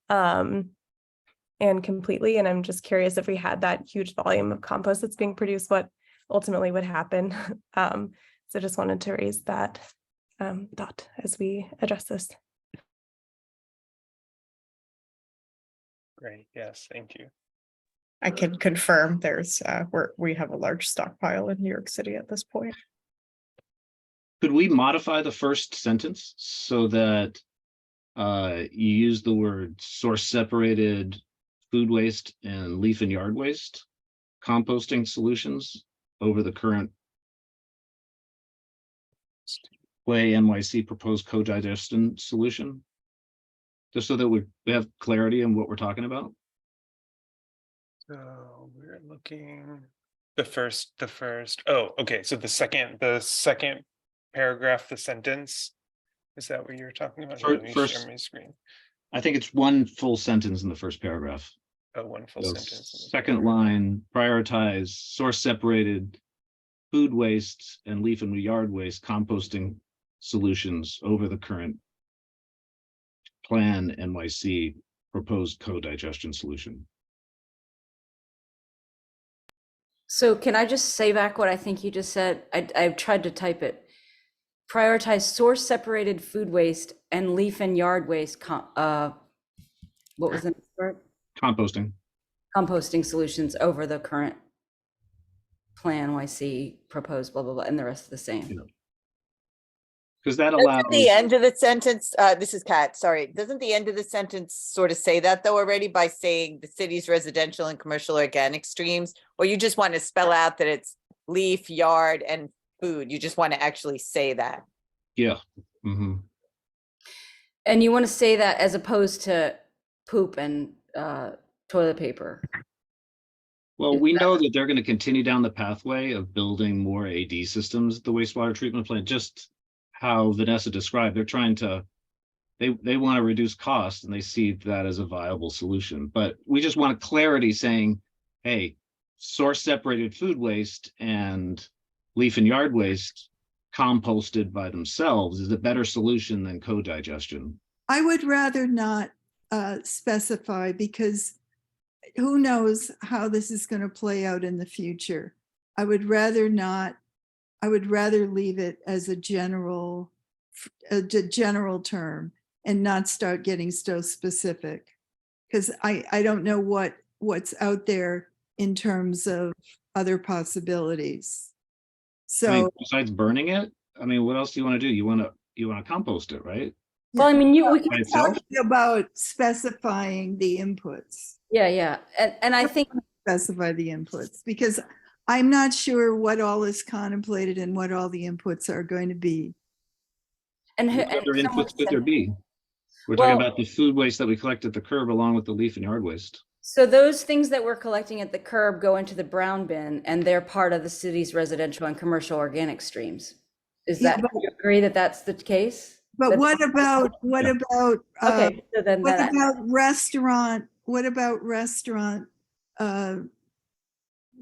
and completely. And I'm just curious, if we had that huge volume of compost that's being produced, what ultimately would happen. So just wanted to raise that thought as we address this. Great, yes, thank you. I can confirm we have a large stockpile in New York City at this point. Could we modify the first sentence so that you use the word source separated food waste and leaf and yard waste composting solutions over the current way NYC proposed co-digestion solution? Just so that we have clarity on what we're talking about. So we're looking the first, oh, okay, so the second paragraph, the sentence. Is that what you're talking about? Here, let me First, share my screen. I think it's one full sentence in the first paragraph. Oh, one full So sentence. in the second paragraph. line, prioritize source separated food waste and leaf and yard waste composting solutions over the current Plan NYC proposed co-digestion solution. So can I just say back what I think you just said? I've tried to type it. Prioritize source separated food waste and leaf and yard waste. What was the next word? Composting. Composting solutions over the current Plan NYC proposed blah, blah, blah, and the rest of the same. Because that allows. Doesn't the end of the sentence, this is Kat, sorry, doesn't the end of the sentence sort of say that though already by saying the city's residential and commercial organic streams? Or you just want to spell out that it's leaf, yard, and food? You just want to actually say that? Yeah. Mm-hmm. And you want to say that as opposed to poop and toilet paper. Well, we know that they're going to continue down the pathway of building more AD systems at the wastewater treatment plant, just how Vanessa described. They're trying to, they want to reduce costs and they see that as a viable solution. But we just want clarity saying, hey, source separated food waste and leaf and yard waste composted by themselves is a better solution than co-digestion. I would rather not specify, because who knows how this is going to play out in the future. I would rather not. I would rather leave it as a general term and not start getting so specific, because I don't know what's out there in terms of other possibilities. So I mean, besides burning it, I mean, what else do you want to do? You want to compost it, right? Well, I mean, we By can itself? talking about specifying the inputs. Yeah. And I think Specify the inputs, because I'm not sure what all is contemplated and what all the inputs are going to be. and What other inputs could there be? We're talking about the food waste that we collect at the curb along with the leaf and yard waste. So those things that we're collecting at the curb go into the brown bin and they're part of the city's residential and commercial organic streams. Is Yeah, that, but- you agree that that's the case? But That's- what about Okay, so then what that, about restaurant? What about restaurant?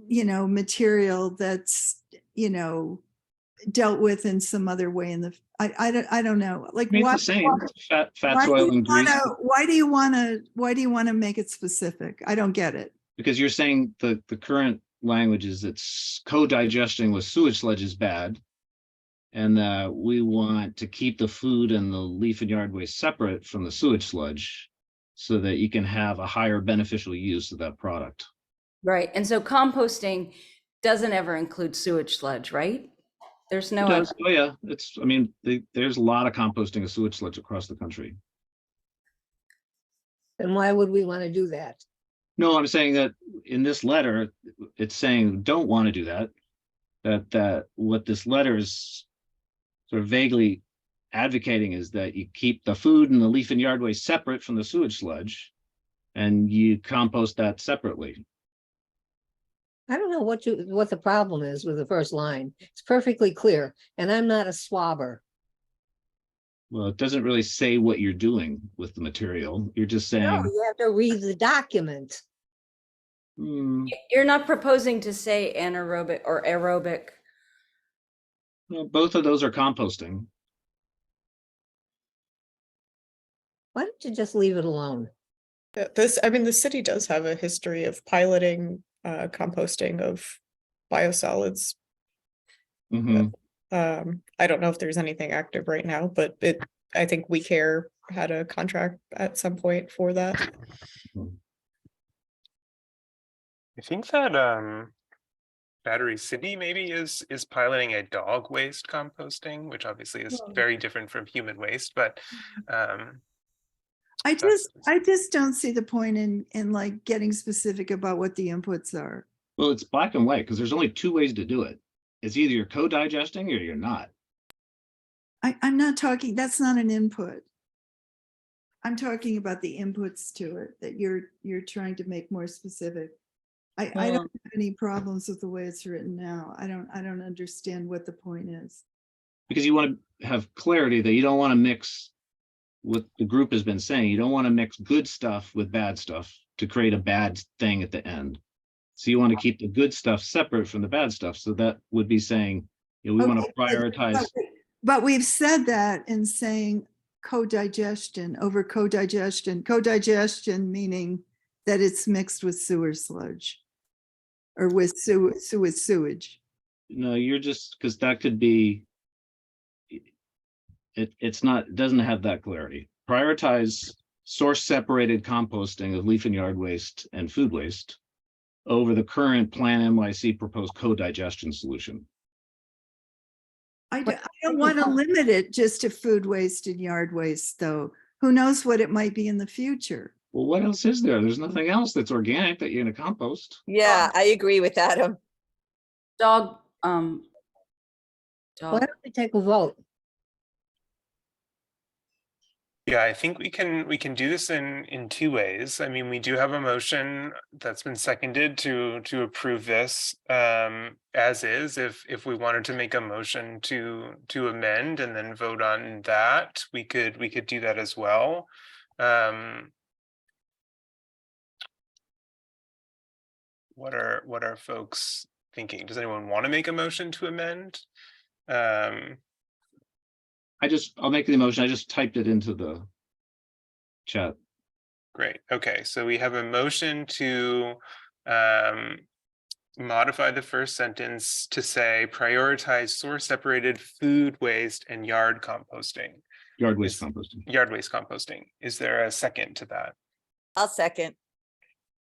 Material that's dealt with in some other way in the. I don't know. Like I mean, what? it's the same fat, Why do soil, you and grease. Why do you want to make it specific? I don't get it. Because you're saying the current language is that co-digesting with sewage sludge is bad. And we want to keep the food and the leaf and yard waste separate from the sewage sludge so that you can have a higher beneficial use of that product. right. And so composting doesn't ever include sewage sludge, right? There's no. It does. Oh yeah, there's a lot of composting of sewage sludge across the country. And why would we want to do that? No, I'm saying that in this letter, it's saying don't want to do that. That what this letter is sort of vaguely advocating is that you keep the food and the leaf and yard waste separate from the sewage sludge, and you compost that separately. I don't know what the problem is with the first line. It's perfectly clear, and I'm not a swabber. Well, it doesn't really say what you're doing with the material. You're just saying. No, you have to read the document. You're not proposing to say anaerobic or aerobic. Well, both of those are composting. Why don't you just leave it alone? The city does have a history of piloting composting of biosolids. Mhm. I don't know if there's anything active right now, but I think We Care had a contract at some point for that. I think that Battery City maybe is piloting a dog waste composting, which obviously is very different from human waste, but I just don't see the point in like getting specific about what the inputs are. Well, it's black and white because there's only two ways to do it. It's either you're co-digesting or you're not. I'm not talking, that's not an input. I'm talking about the inputs to it that you're trying to make more specific. I don't have any problems with the way it's written now. I don't understand what the point is. Because you want to have clarity that you don't want to mix what the group has been saying. You don't want to mix good stuff with bad stuff to create a bad thing at the end. So you want to keep the good stuff separate from the bad stuff. So that would be saying, you know, we want to prioritize. But we've said that in saying co-digestion over co-digestion. Co-digestion meaning that it's mixed with sewer sludge or with sewage. No, you're just, because that could be, it's not, it doesn't have that clarity. Prioritize source separated composting of leaf and yard waste and food waste over the current Plan NYC proposed co-digestion solution. I don't want to limit it just to food waste and yard waste, though. Who knows what it might be in the future? Well, what else is there? There's nothing else that's organic that you're gonna compost. Yeah, I agree with Adam. Why don't we take a vote? Yeah, I think we can do this in two ways. I mean, we do have a motion that's been seconded to approve this as is. If we wanted to make a motion to amend and then vote on that, we could do that as well. What are folks thinking? Does anyone want to make a motion to amend? I'll make the motion. I just typed it into the chat. Great. Okay, so we have a motion to modify the first sentence to say prioritize source separated food waste and yard composting. Yard waste composting. Yard waste composting. Is there a second to that? I'll second.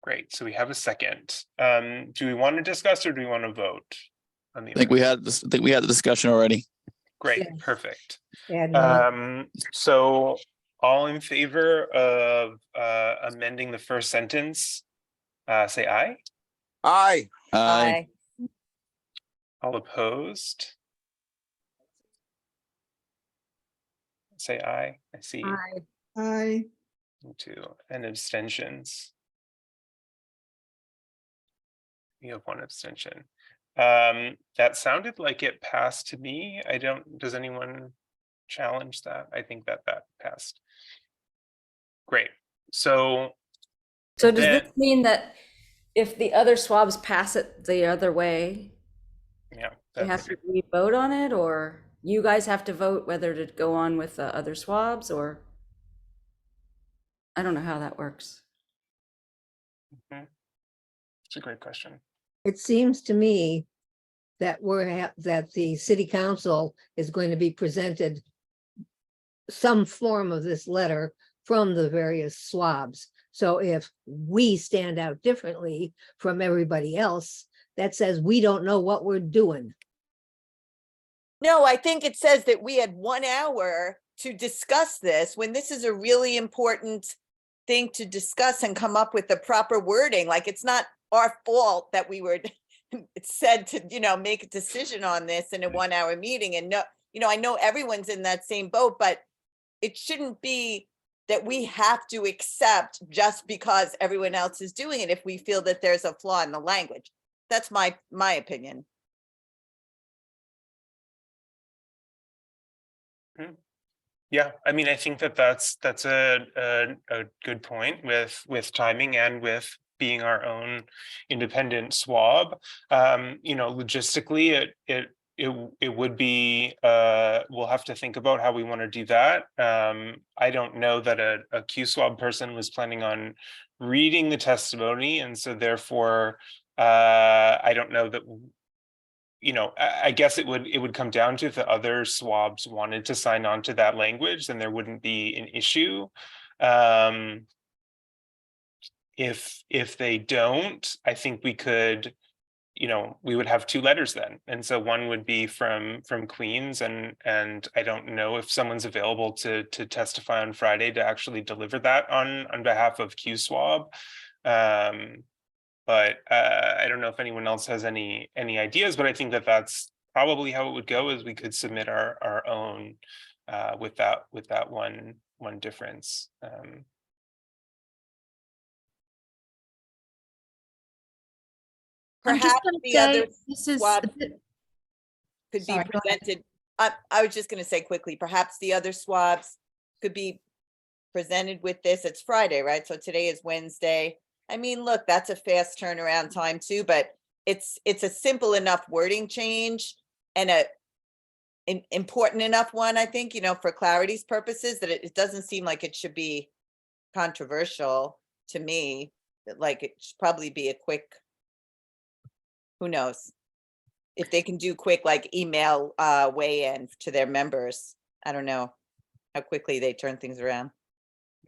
Great. So we have a second. Do we want to discuss or do we want to vote on the? I think we had this. I think we had the discussion already. Great. Yes. Perfect. And So all in favor of amending the first sentence, say aye. Aye. Aye. All opposed? Say aye. I see I two. And abstentions. You have one abstention. That sounded like it passed to me. Does anyone challenge that? I think that passed. Great. So So does this mean that if the other swabs pass it the other way, yeah, they have to re-vote on it, or you guys have to vote whether to go on with the other swabs, or I don't know how that works. It's a great question. it seems to me that that the city council is going to be presented some form of this letter from the various swabs. So if we stand out differently from everybody else, that says we don't know what we're doing. No, I think it says that we had 1 hour to discuss this when this is a really important thing to discuss and come up with the proper wording. Like, it's not our fault that we were said to, make a decision on this in a 1 hour meeting. And no, I know everyone's in that same boat, but it shouldn't be that we have to accept just because everyone else is doing it if we feel that there's a flaw in the language. That's my opinion. Yeah, I mean, I think that's a good point with timing and with being our own independent SWAB. Logistically, it would be we'll have to think about how we want to do that. I don't know that a QSWAB person was planning on reading the testimony, and so therefore I don't know that. I guess it would come down to if the other SWABs wanted to sign on to that language, then there wouldn't be an issue. If they don't, I think we could, we would have 2 letters then. And so one would be from Queens, and I don't know if someone's available to testify on Friday to actually deliver that on behalf of QSWAB. But I don't know if anyone else has any ideas, but I think that's probably how it would go, is we could submit our own with that one difference. perhaps gonna the say, other this is, swab could be Sorry, go ahead. presented. I was just gonna say quickly, perhaps the other swabs could be presented with this. It's Friday, right? So today is Wednesday. I mean, look, that's a fast turnaround time too, but it's a simple enough wording change and important enough one, I think, for clarity's purposes, that it doesn't seem like it should be controversial to me. That like it should probably be a quick, who knows? If they can do quick, like email weigh in to their members. I don't know how quickly they turn things around.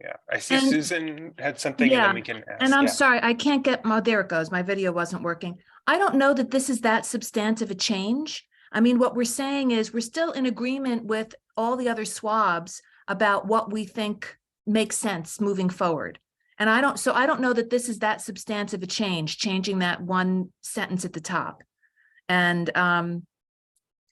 Yeah, I see And- Susan had something and then we can ask. and I'm Yeah. sorry, I can't get, there it goes. My video wasn't working. I don't know that this is that substantive a change. I mean, what we're saying is we're still in agreement with all the other swabs about what we think makes sense moving forward. And I don't know that this is that substantive a change, changing that one sentence at the top. And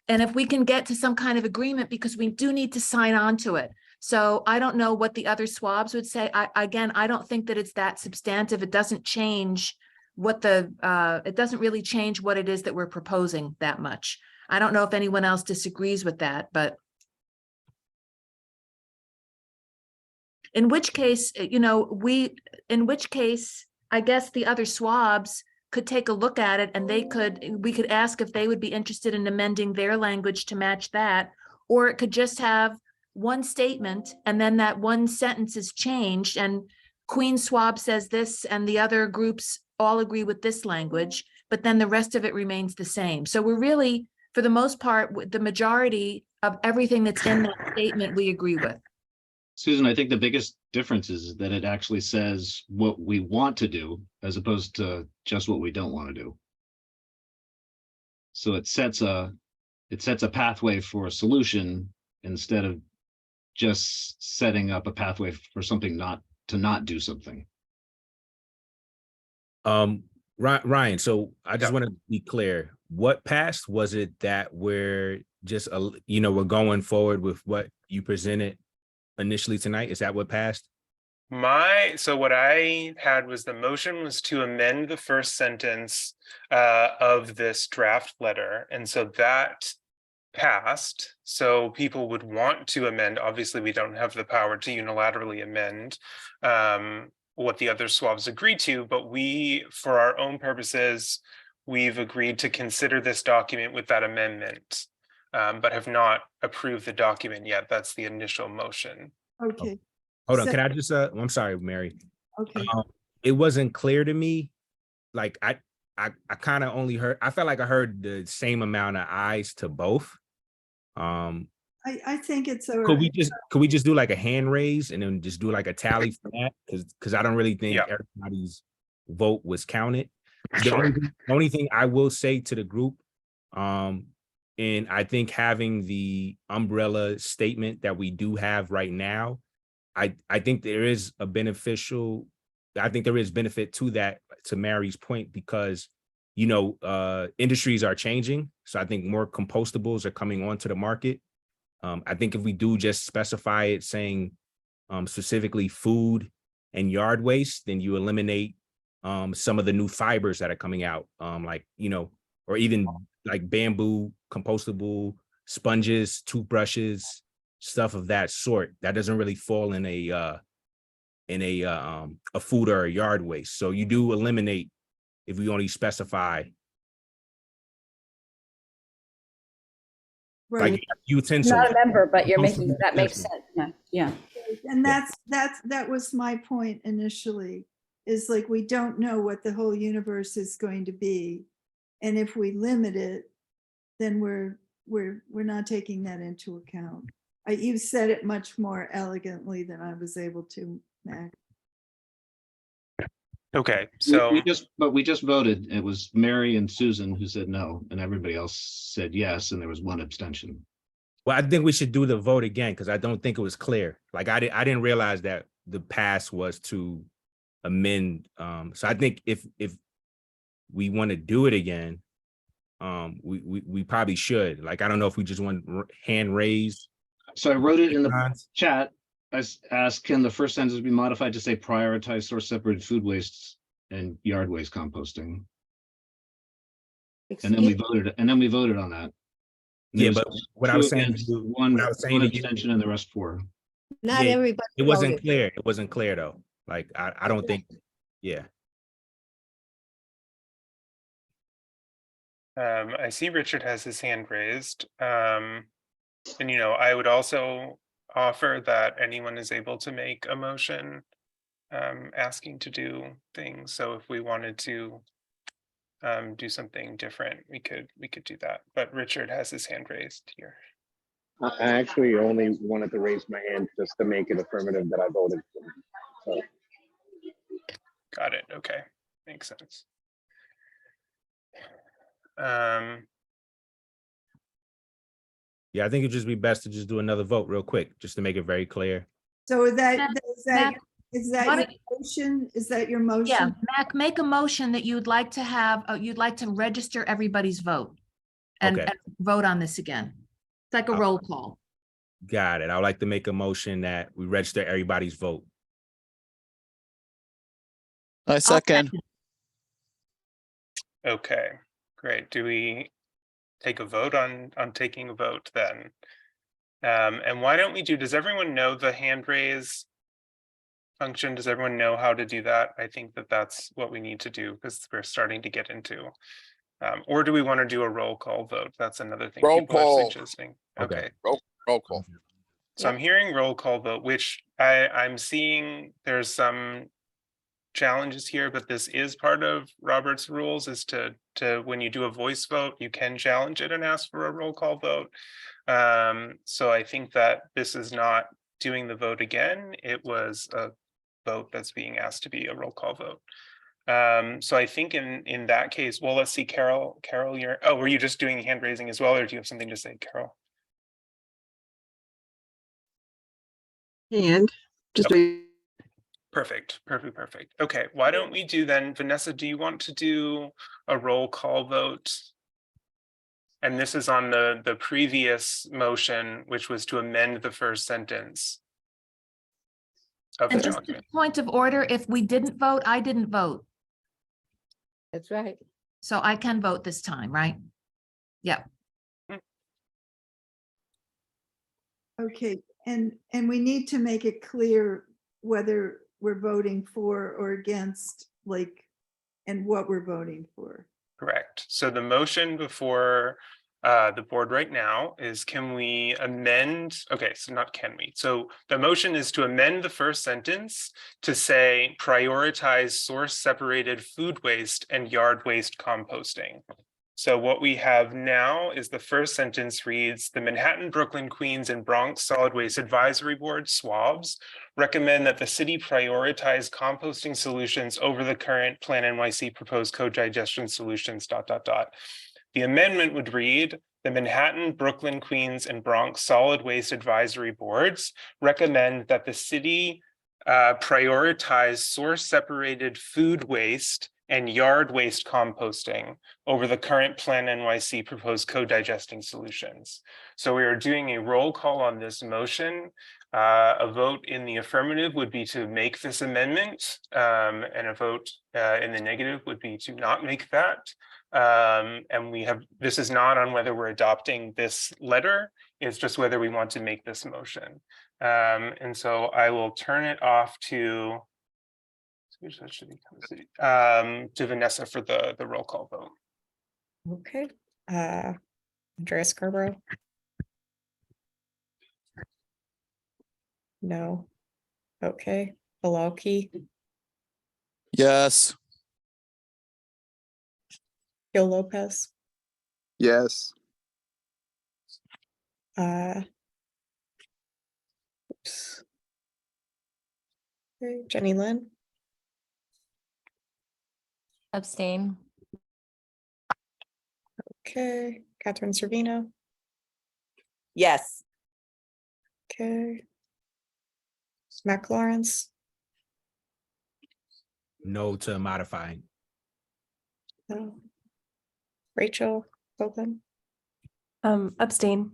if we can get to some kind of agreement, because we do need to sign on to it. So I don't know what the other swabs would say. I don't think that it's that substantive. It doesn't change what it doesn't really change what it is that we're proposing that much. I don't know if anyone else disagrees with that, but in which case, I guess the other swabs could take a look at it and we could ask if they would be interested in amending their language to match that, or it could just have one statement and then that one sentence is changed and Queen Swab says this and the other groups all agree with this language, but then the rest of it remains the same. So we're really, for the most part, the majority of everything that's in that statement we agree with. Susan, I think the biggest difference is that it actually says what we want to do as opposed to just what we don't want to do. So it sets a pathway for a solution instead of just setting up a pathway for something not do something. Ryan, so I just want to be clear. What passed? Was it that we're just, we're going forward with what you presented initially tonight? Is that what passed? So what I had was the motion was to amend the first sentence of this draft letter. And so that passed. So people would want to amend. Obviously, we don't have the power to unilaterally amend what the other swabs agreed to, but we, for our own purposes, we've agreed to consider this document with that amendment, but have not approved the document yet. That's the initial motion. Okay, Hold on, So- can I just, I'm sorry, Mary. okay. It wasn't clear to me. Like I kind of only heard, I felt like I heard the same amount of ayes to both. I think it's all Could right. we just do like a hand raise and then just do like a tally for that? Because I don't really think Yeah. everybody's vote was counted. The Sure. only thing I will say to the group, and I think having the umbrella statement that we do have right now, I think there is benefit to that, to Mary's point, because industries are changing. So I think more compostables are coming onto the market. I think if we do just specify it saying specifically food and yard waste, then you eliminate some of the new fibers that are coming out, or even like bamboo, compostable sponges, toothbrushes, stuff of that sort. That doesn't really fall in a food or a yard waste. So you do eliminate if we only specify Right, like utensils. Not a member, but you're Most of making, the that makes utensils. sense. Yeah. and that was my point initially, is like, we don't know what the whole universe is going to be. And if we limit it, then we're not taking that into account. You said it much more elegantly than I was able to, Mac. Okay, so we just voted. It was Mary and Susan who said no, and everybody else said yes, and there was one abstention. Well, I think we should do the vote again because I don't think it was clear. Like I didn't realize that the pass was to amend. So I think if we want to do it again, we probably should. Like I don't know if we just want hand raised. So I wrote it in the chat. I asked, can the first sentence be modified to say prioritize source separated food wastes and yard waste composting? And then we Excuse- voted on that. Yeah, There's but what I two was saying, against, to you- one what I was saying to you- abstention and the rest for. Not Yeah, everybody it wasn't voted. clear. It wasn't clear though. Like, I don't think, yeah. I see Richard has his hand raised. And I would also offer that anyone is able to make a motion asking to do things. So if we wanted to do something different, we could do that. But Richard has his hand raised here. I actually only wanted to raise my hand just to make it affirmative that I voted for. So. Got it. Okay, makes sense. Yeah, I think it'd just be best to just do another vote real quick, just to make it very clear. So is that Mac, why your motion? Is that your motion? Yeah, Mac, make a motion that you'd like to have, you'd like to register everybody's vote and, Okay. and vote on this again. It's like a roll call. Got it. I would like to make a motion that we register everybody's vote. I second. Okay, great. Do we take a vote on taking a vote then? And why don't we does everyone know the hand raise function? Does everyone know how to do that? I think that's what we need to do because we're starting to get into. Or do we want to do a roll call vote? That's another thing Roll people are call. suggesting. Okay. Okay. Roll call. So I'm hearing roll call vote, which I'm seeing there's some challenges here, but this is part of Robert's rules is to when you do a voice vote, you can challenge it and ask for a roll call vote. So I think that this is not doing the vote again. It was a vote that's being asked to be a roll call vote. So I think in that case, well, let's see, Carol, were you just doing hand raising as well, or do you have something to say, Carol? And just Perfect. Okay, why don't we do then, Vanessa, do you want to do a roll call vote? And this is on the previous motion, which was to amend the first sentence of the And just a document. point of order, if we didn't vote, I didn't vote. That's right. So I can vote this time, right? Yeah. Okay, and we need to make it clear whether we're voting for or against, like, and what we're voting for. Correct. So the motion before the board right now is, can we amend? Okay, so not can we. So the motion is to amend the first sentence to say prioritize source separated food waste and yard waste composting. So what we have now is the first sentence reads, the Manhattan, Brooklyn, Queens, and Bronx Solid Waste Advisory Board, SWABs, recommend that the city prioritize composting solutions over the current Plan NYC proposed co-digestion solutions, ... The amendment would read, the Manhattan, Brooklyn, Queens, and Bronx Solid Waste Advisory Boards recommend that the city prioritize source separated food waste and yard waste composting over the current Plan NYC proposed co-digesting solutions. So we are doing a roll call on this motion. A vote in the affirmative would be to make this amendment, and a vote in the negative would be to not make that. And this is not on whether we're adopting this letter, it's just whether we want to make this motion. And so I will turn it off to Vanessa for the roll call vote. Okay. Andrea Scarborough. No. Okay. Belalki, Yes. Gil Lopez, Yes. oops. Okay, Jenny Lynn, Abstain. okay, Catherine Servino, Yes. okay. Mac Lawrence, No to modifying. no. Rachel Copeland, Abstain.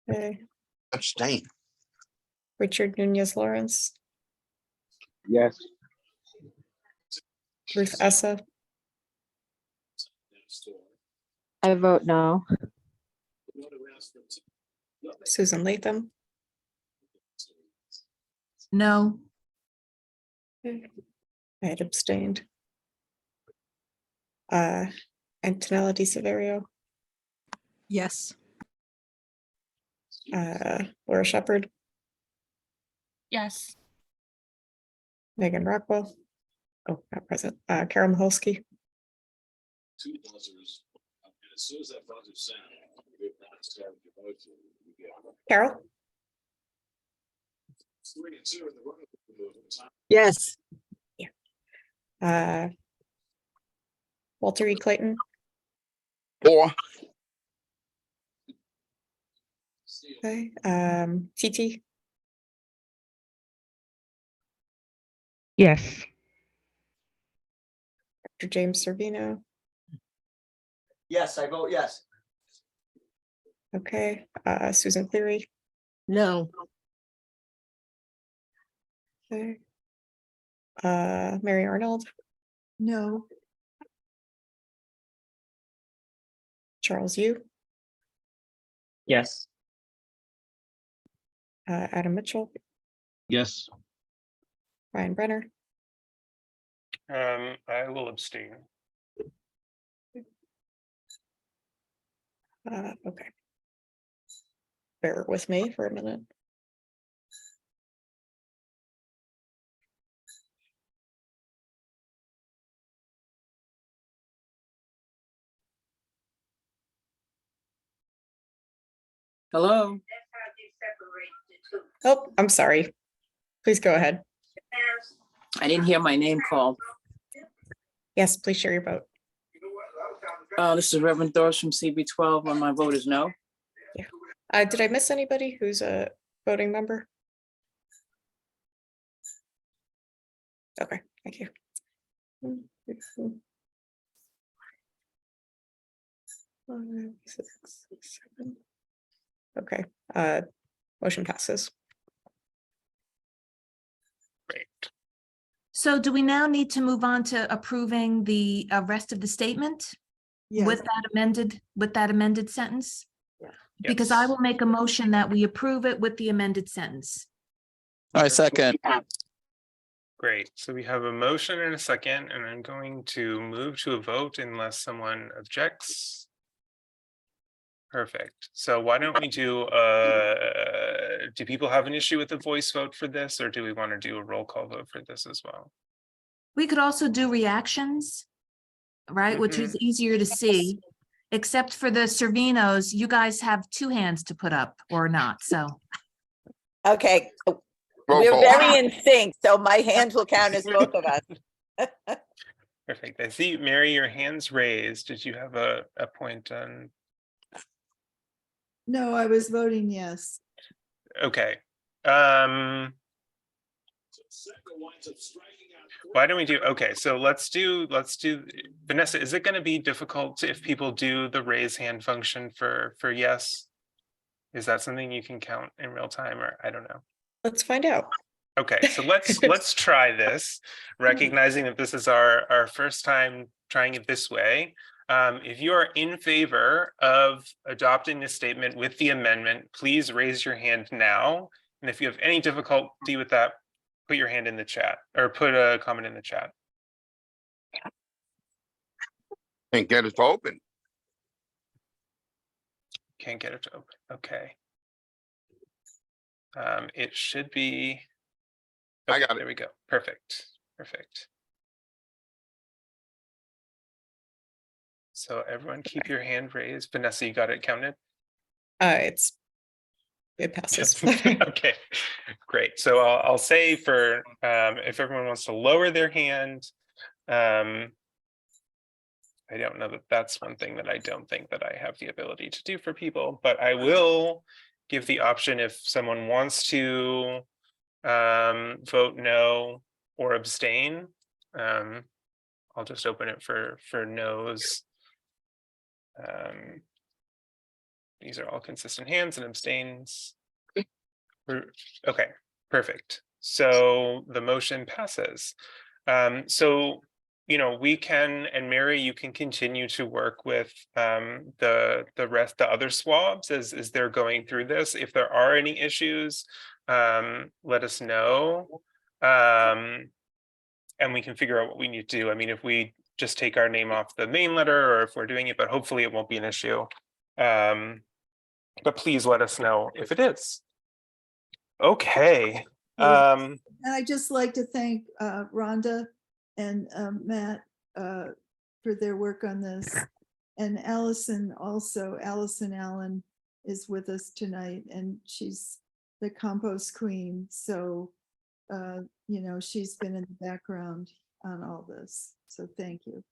okay. Abstain. Richard Nunez Lawrence, yes. Ruth Essa, I vote no. Susan Latham, No. I had abstained. Antonella Di Severio, Yes. Laura Shepherd, Yes. Megan Rockwell. Oh, not present. Carol Maholsky. Carol? Yes. Walter E. Clayton, 4. okay, TT, Yes. Dr. James Servino, Yes, I vote yes. okay, Susan Cleary, No, okay. Mary Arnold, No. Charles Yu, Yes. Adam Mitchell, Yes. Ryan Brenner, I will abstain. okay. Bear with me for a minute. Hello? Oh, I'm sorry. Please go ahead. I didn't hear my name called. Yes, please share your vote. This is Reverend Doris from CB12, and my vote is no. Did I miss anybody who's a voting member? Okay, thank you. 5, 6, 7. Okay, motion passes. Great. So do we now need to move on to approving the rest of the statement Yes. with that amended sentence? Because I Yes. will make a motion that we approve it with the amended sentence. I second. Great. So we have a motion and a second, and I'm going to move to a vote unless someone objects. Perfect. So why don't we do people have an issue with the voice vote for this, or do we want to do a roll call vote for this as well? We could also do reactions, right, which is easier to see, except for the Servinos, you guys have 2 hands to put up or not, so. Okay, Roll we're call. very in sync, so my hands will count as both of us. Perfect. I see, Mary, your hand's raised. Did you have a point on? No, I was voting yes. Okay. Why don't we do, okay, so let's do, Vanessa, is it going to be difficult if people do the raise hand function for yes? Is that something you can count in real time, or I don't know? Let's find out. Okay, so let's try this, recognizing that this is our first time trying it this way. If you are in favor of adopting this statement with the amendment, please raise your hand now. And if you have any difficulty with that, put your hand in the chat or put a comment in the chat. Can't get it to open. Can't get it to open. Okay. It should be. Okay, I got it. There we go. Perfect. Perfect. So everyone keep your hand raised. Vanessa, you got it counted? It passes. Okay, great. So I'll say for if everyone wants to lower their hand, I don't know that that's one thing that I don't think that I have the ability to do for people, but I will give the option if someone wants to vote no or abstain. I'll just open it for no's. These are all consistent hands and abstains. Okay, perfect. So the motion passes. So we can, and Mary, you can continue to work with the other swabs as they're going through this. If there are any issues, let us know. And we can figure out what we need to do. I mean, if we just take our name off the main letter, or if we're doing it, but hopefully it won't be an issue. But please let us know if it is. Okay. And I'd just like to thank Rhonda and Matt for their work on this. And Allison also, Allison Allen is with us tonight, and she's the compost queen. So, she's been in the background on all this. So thank you.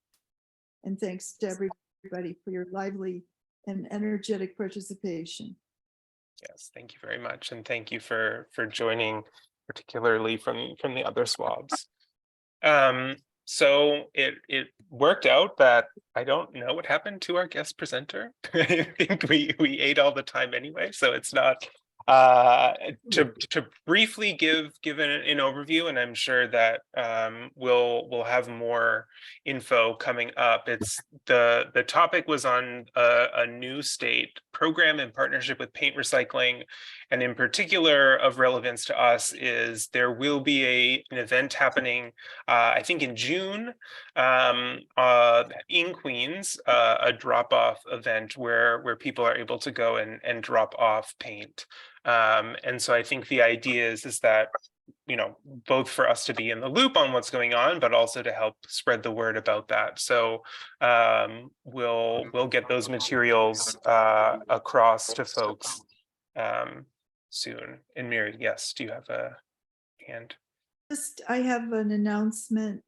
And thanks to everybody for your lively and energetic participation. Yes, thank you very much. And thank you for joining, particularly from the other swabs. So it worked out that I don't know what happened to our guest presenter. I think we ate all the time anyway, so it's not to briefly give an overview, and I'm sure that we'll have more info coming up. It's the topic was on a new state program in partnership with paint recycling, and in particular of relevance to us is there will be an event happening I think in June in Queens, a drop-off event where people are able to go and drop off paint. And so I think the idea is that, both for us to be in the loop on what's going on, but also to help spread the word about that. So we'll get those materials across to folks soon. And Mary, yes, do you have a hand? I have an announcement,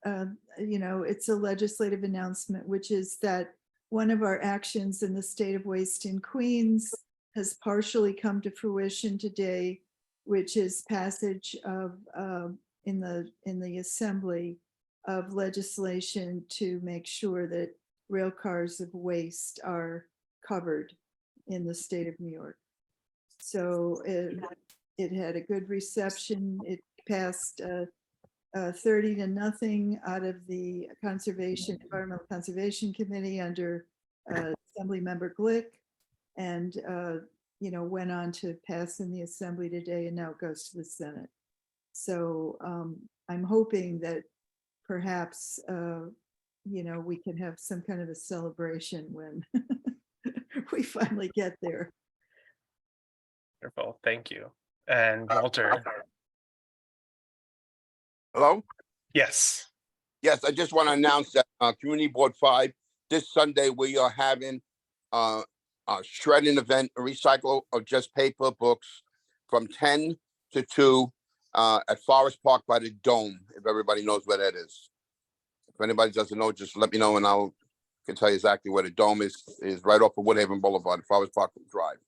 it's a legislative announcement, which is that one of our actions in the state of waste in Queens has partially come to fruition today, which is passage of in the assembly of legislation to make sure that rail cars of waste are covered in the state of New York. So it had a good reception. It passed 30-0 out of the Environmental Conservation Committee under Assembly Member Glick, and went on to pass in the Assembly today, and now it goes to the Senate. So I'm hoping that perhaps we can have some kind of a celebration when we finally get there. Wonderful, thank you. And Walter. Hello? Yes. Yes, I just want to announce that Community Board 5, this Sunday, we are having a shredding event, a recycle of just paper books from 10 to 2 at Forest Park by the Dome, if everybody knows where that is. If anybody doesn't know, just let me know and I can tell you exactly where the Dome is right off of Woodhaven Boulevard, Forest Park Drive.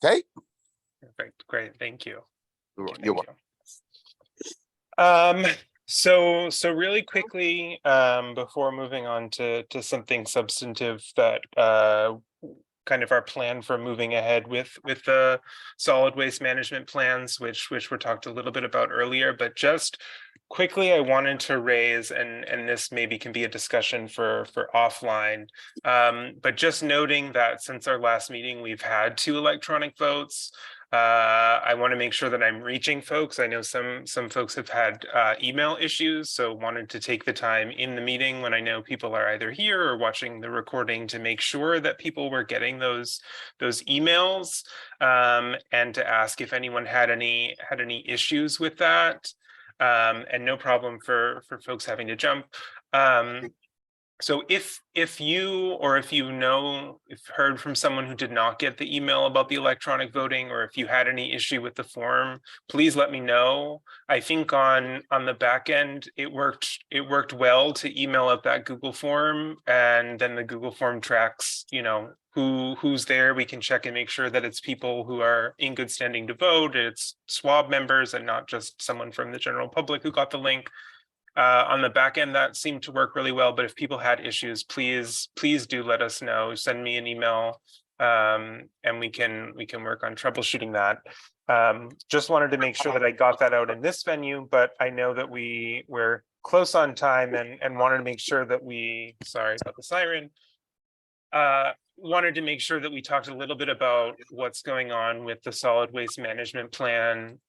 Okay? Perfect, great, thank you. You're welcome. So really quickly, before moving on to something substantive that kind of our plan for moving ahead with the solid waste management plans, which were talked a little bit about earlier, but just quickly, I wanted to raise, and this maybe can be a discussion for offline, but just noting that since our last meeting, we've had 2 electronic votes. I want to make sure that I'm reaching folks. I know some folks have had email issues, so wanted to take the time in the meeting when I know people are either here or watching the recording to make sure that people were getting those emails, and to ask if anyone had any issues with that. And no problem for folks having to jump. So if you heard from someone who did not get the email about the electronic voting, or if you had any issue with the form, please let me know. I think on the back end, it worked well to email out that Google form, and then the Google form tracks, who's there. We can check and make sure that it's people who are in good standing to vote. It's SWAB members and not just someone from the general public who got the link. On the back end, that seemed to work really well, but if people had issues, please do let us know. Send me an email, and we can work on troubleshooting that. Just wanted to make sure that I got that out in this venue, but I know that we're close on time and wanted to make sure that we, sorry about the siren, wanted to make sure that we talked a little bit about what's going on with the solid waste management plan.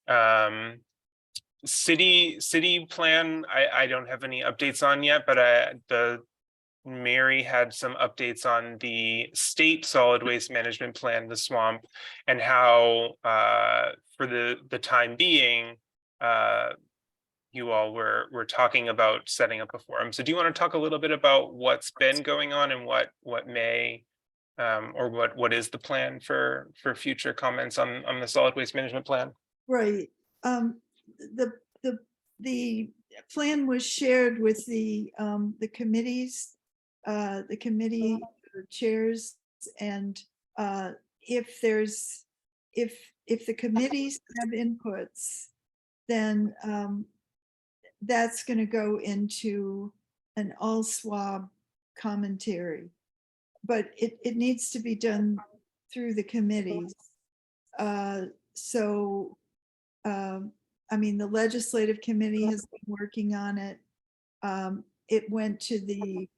City plan, I don't have any updates on yet, but Mary had some updates on the state solid waste management plan, the SWAMP, and how for the time being, you all were talking about setting up a forum. So do you want to talk a little bit about what's been going on and what may or what is the plan for future comments on the solid waste management plan? Right. The plan was shared with the committees, the committee chairs, and if the committees have inputs, then that's going to go into an all SWAB commentary, but it needs to be done through the committees. I mean, the legislative committee has been working on it. It went to the,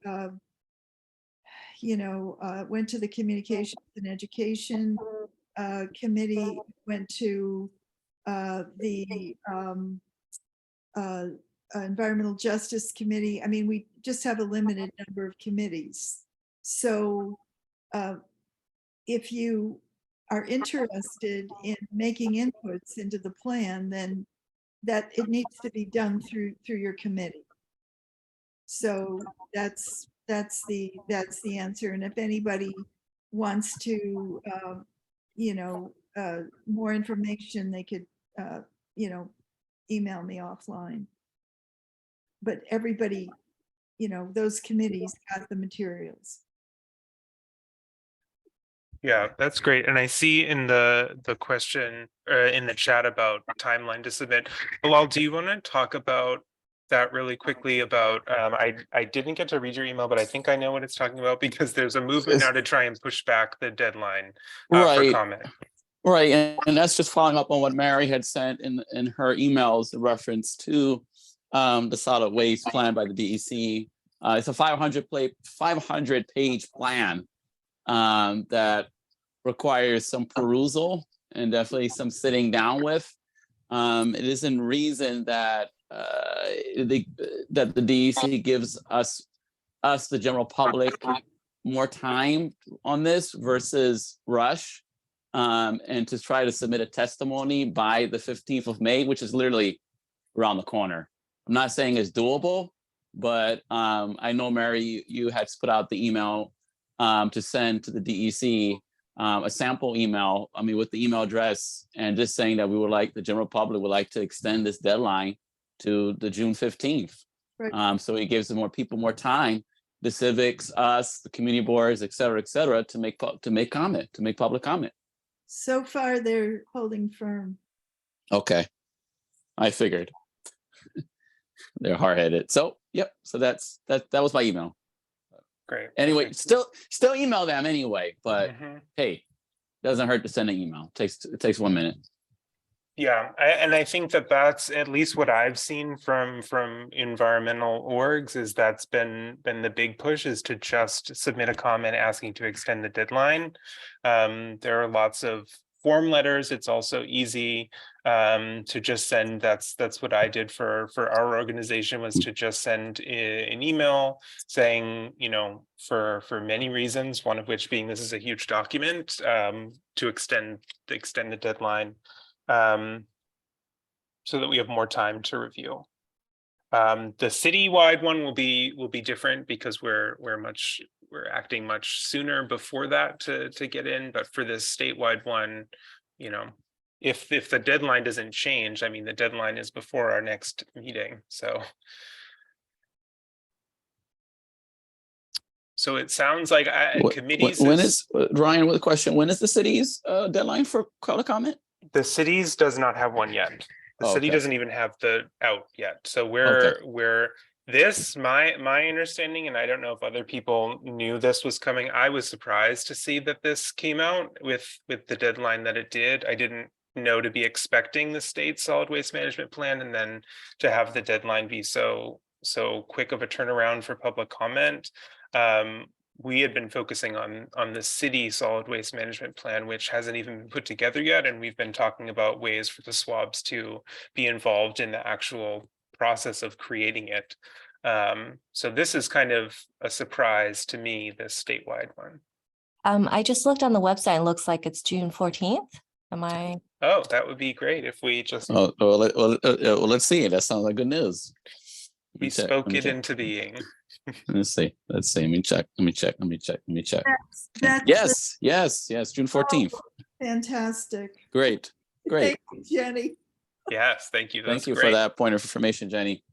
went to the communications and education committee, went to the environmental justice committee. I mean, we just have a limited number of committees. So if you are interested in making inputs into the plan, then that it needs to be done through your committee. So that's the answer. And if anybody wants to more information, they could email me offline. But everybody, those committees got the materials. Yeah, that's great. And I see in the question in the chat about timeline to submit. Bilal, do you want to talk about that really quickly about I didn't get to read your email, but I think I know what it's talking about because there's a movement now to try and push back the deadline for comment. Right. And that's just following up on what Mary had sent in her emails in reference to the solid waste plan by the DEC. It's a 500-page plan that requires some perusal and definitely some sitting down with. It is in reason that the DEC gives us the general public more time on this versus rush, and to try to submit a testimony by the 15th of May, which is literally around the corner. I'm not saying it's doable, but I know, Mary, you had put out the email to send to the DEC a sample email, with the email address, and just saying that we would like, the general public would like to extend this deadline to the June 15th. Right. So it gives more people more time, the civics, us, the community boards, et cetera, to make public comment. So far, they're holding firm. Okay. I figured. They're hard-headed. So, yep. So that was my email. Great. Anyway, still email them anyway, but hey, doesn't hurt to send an email. It takes 1 minute. Yeah, and I think that's at least what I've seen from environmental orgs is that's been the big push, is to just submit a comment asking to extend the deadline. There are lots of form letters. It's also easy to just send. That's what I did for our organization, was to just send an email saying, for many reasons, one of which being this is a huge document, to extend the deadline. So that we have more time to review. The citywide one will be different because we're acting much sooner before that to get in. But for this statewide one, if the deadline doesn't change, the deadline is before our next meeting. So it sounds like committees. When is Ryan with a question? When is the city's deadline for public comment? The cities does not have one yet. The city doesn't even have the out yet. So we're my understanding, and I don't know if other people knew this was coming. I was surprised to see that this came out with the deadline that it did. I didn't know to be expecting the state solid waste management plan and then to have the deadline be so so quick of a turnaround for public comment. We had been focusing on the city solid waste management plan, which hasn't even been put together yet. And we've been talking about ways for the SWABs to be involved in the actual process of creating it. So this is kind of a surprise to me, this statewide one. I just looked on the website and looks like it's June 14th. Am I? Oh, that would be great if we just Let's see. That sounds like good news. Let me we check, spoke let me it check. into being. Let's see. Let's see. Let me check. Let me check. Let me check. Let me check. That's Yes. June 14th. fantastic. Great. Thank you, Jenny. Yes, thank you. Thank That's you great. for that point of information, Jenny.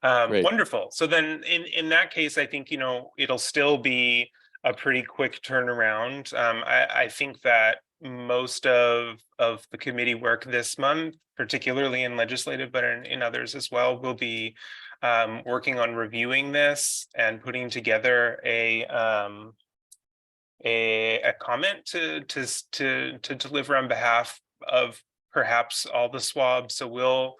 Great. Wonderful. So then in that case, I think, it'll still be a pretty quick turnaround. I think that most of the committee work this month, particularly in legislative, but in others as well, will be working on reviewing this and putting together a comment to deliver on behalf of perhaps all the SWABs. So we'll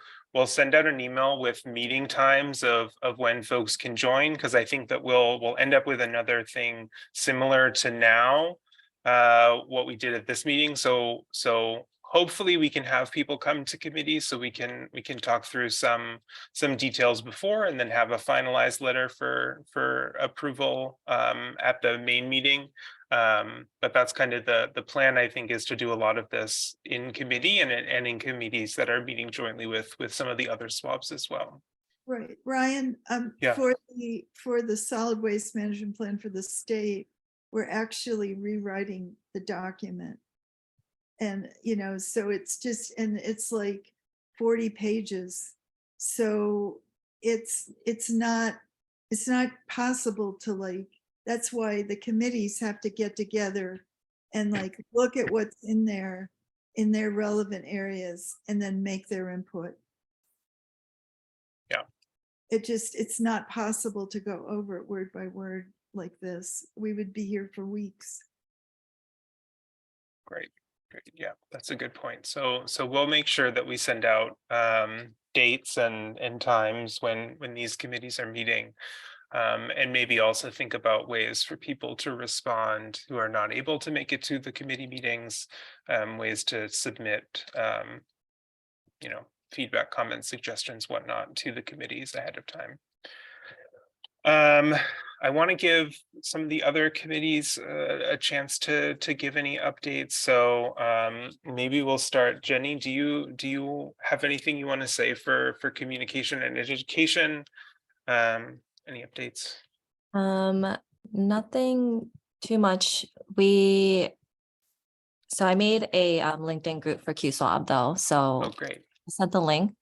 send out an email with meeting times of when folks can join, because I think that we'll end up with another thing similar to now, what we did at this meeting. So hopefully we can have people come to committee so we can talk through some details before, and then have a finalized letter for approval at the main meeting. But that's kind of the plan, I think, is to do a lot of this in committee and in committees that are meeting jointly with some of the other SWABs as well. Right, Ryan, Yeah. for the solid waste management plan for the state, we're actually rewriting the document. And, so it's just, and it's like 40 pages. So it's not possible to that's why the committees have to get together and look at what's in their relevant areas and then make their input. Yeah. It's not possible to go over it word by word like this. We would be here for weeks. Great. Yeah, that's a good point. So we'll make sure that we send out dates and times when these committees are meeting. And maybe also think about ways for people to respond who are not able to make it to the committee meetings, ways to submit, feedback, comments, suggestions, whatnot to the committees ahead of time. I want to give some of the other committees a chance to give any updates. So maybe we'll start. Jenny, do you have anything you want to say for communication and education? Any updates? Nothing too much. So I made a LinkedIn group for QSWAB though. So Oh, great. I sent the link.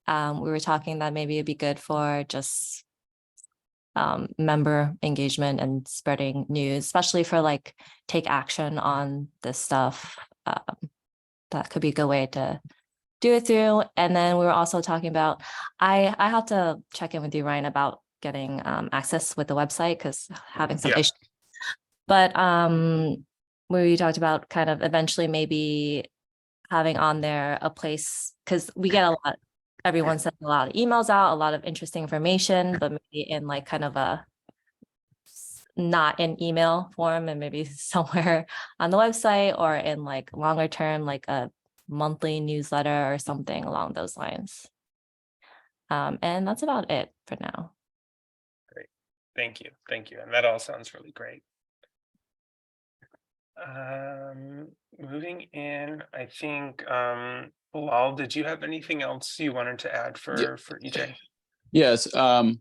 We were talking that maybe it'd be good for just member engagement and spreading news, especially for take action on this stuff. That could be a good way to do it through. And then we were also talking about, I have to check in with you, Ryan, about getting access with the website because having some issues. But we talked about kind of eventually maybe having on there a place, because we get everyone sends a lot of emails out, a lot of interesting information, but maybe in kind of a not in email form, and maybe somewhere on the website or in longer term, a monthly newsletter or something along those lines. And that's about it for now. Great. Thank you. And that all sounds really great. Moving in, I think, Bilal, did you have anything else you wanted to add for EJ? Yes. The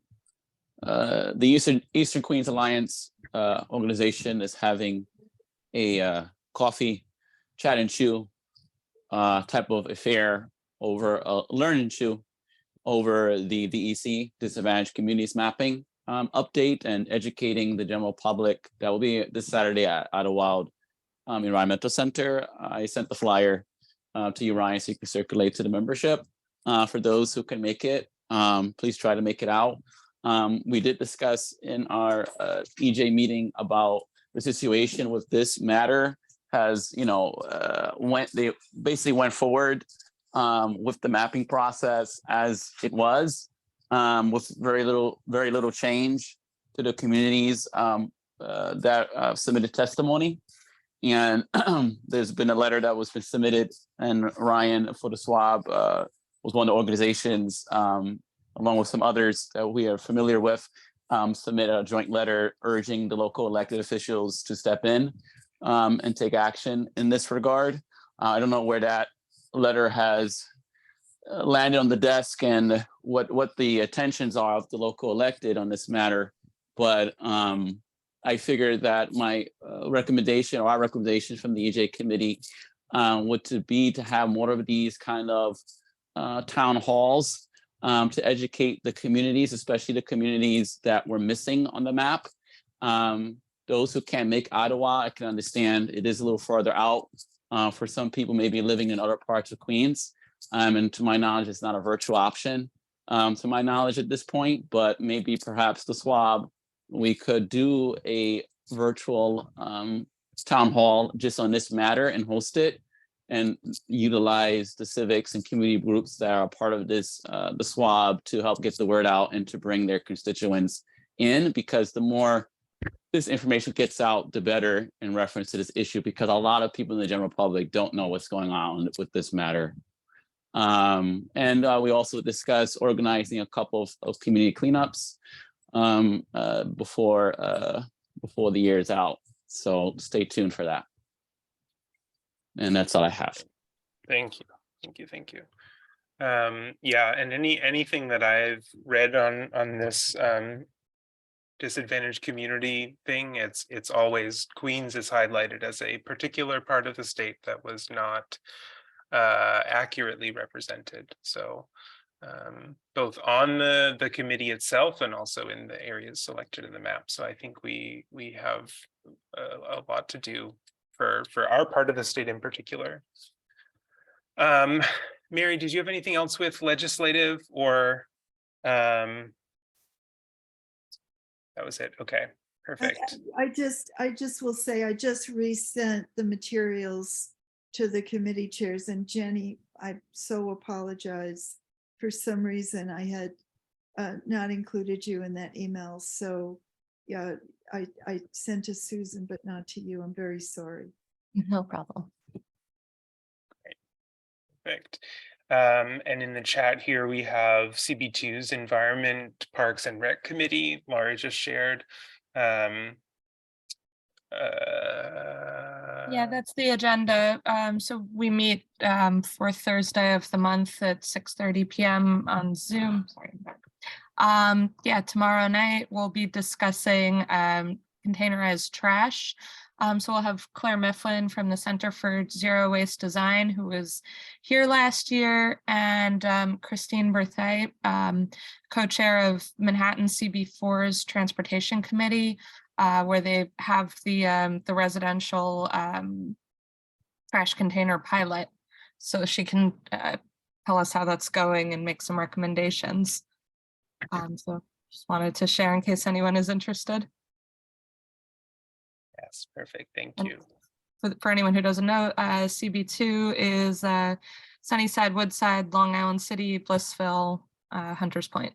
Eastern Queens Alliance organization is having a coffee, chat and chew type of affair over a learn and chew over the DEC, Disadvantaged Communities Mapping update, and educating the general public. That will be this Saturday at Idlewild Environmental Center. I sent the flyer to you, Ryan, so you can circulate to the membership. For those who can make it, please try to make it out. We did discuss in our EJ meeting about the situation with this matter has, they basically went forward with the mapping process as it was. with very little change to the communities that submitted testimony. And there's been a letter that was been submitted, and Ryan for the SWAB was one of the organizations, along with some others that we are familiar with, submit a joint letter urging the local elected officials to step in and take action in this regard. I don't know where that letter has landed on the desk and what the attentions are of the local elected on this matter, but I figured that my recommendation or our recommendation from the EJ committee would to be to have more of these kind of town halls to educate the communities, especially the communities that were missing on the map. Those who can't make Ottawa, I can understand it is a little further out for some people maybe living in other parts of Queens. And to my knowledge, it's not a virtual option to my knowledge at this point, but maybe perhaps the SWAB, we could do a virtual town hall just on this matter and host it and utilize the civics and community groups that are part of this, the SWAB, to help get the word out and to bring their constituents in, because the more this information gets out, the better in reference to this issue, because a lot of people in the general public don't know what's going on with this matter. And we also discussed organizing a couple of community cleanups before the year is out. So stay tuned for that. And that's all I have. Thank you. Yeah, and anything that I've read on this disadvantaged community thing, it's always Queens is highlighted as a particular part of the state that was not accurately represented. So both on the committee itself and also in the areas selected in the map. So I think we have a lot to do for our part of the state in particular. Mary, did you have anything else with legislative, or that was it? Okay, perfect. I just will say, I just resent the materials to the committee chairs, and Jenny, I so apologize. For some reason, I had not included you in that email. So yeah, I sent to Susan, but not to you. I'm very sorry. No problem. Perfect. And in the chat here, we have CB2's Environment, Parks and Rec Committee. Laura just shared. Yeah, that's the agenda. So we meet for Thursday of the month at 6:30 p.m. on Zoom. Sorry. Yeah, tomorrow night we'll be discussing containerized trash. So we'll have Claire Mifflin from the Center for Zero Waste Design, who was here last year, and Christine Berthet, co-chair of Manhattan CB4's Transportation Committee, where they have the residential trash container pilot. So she can tell us how that's going and make some recommendations. So just wanted to share in case anyone is interested. Yes, perfect. Thank And you. for anyone who doesn't know, CB2 is Sunnyside, Woodside, Long Island City, Blissville, Hunters Point.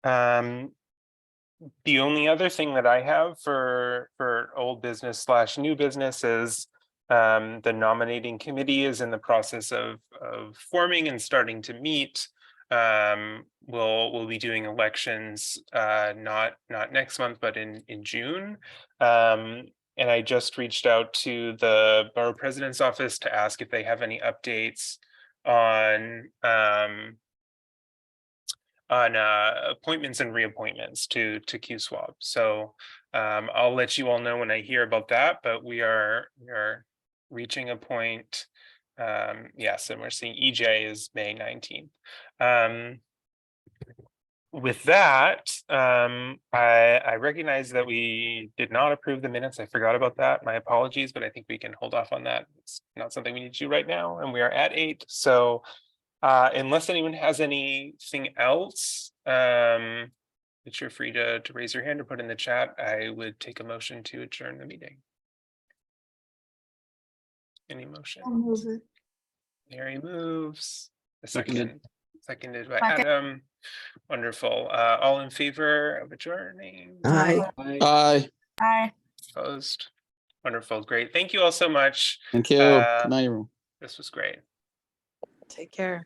The only other thing that I have for old business / new business is the nominating committee is in the process of forming and starting to meet. We'll be doing elections not next month, but in June. And I just reached out to the borough president's office to ask if they have any updates on appointments and reappointments to SWAB. So I'll let you all know when I hear about that, but we are reaching a point. Yes, and we're seeing EJ is May 19th. With that, I recognize that we did not approve the minutes. I forgot about that. My apologies, but I think we can hold off on that. It's not something we need to do right now, and we are at 8. So unless anyone has anything else, that you're free to raise your hand or put in the chat, I would take a motion to adjourn the meeting. Any motion? I'll move it. Mary moves. The Seconded. seconded by Second. Adam. Wonderful. All in favor of adjourning? Aye. Bye. Aye. Opposed? Wonderful. Great. Thank you all so much. Thank you. Uh, Good night, everyone. This was great. Take care.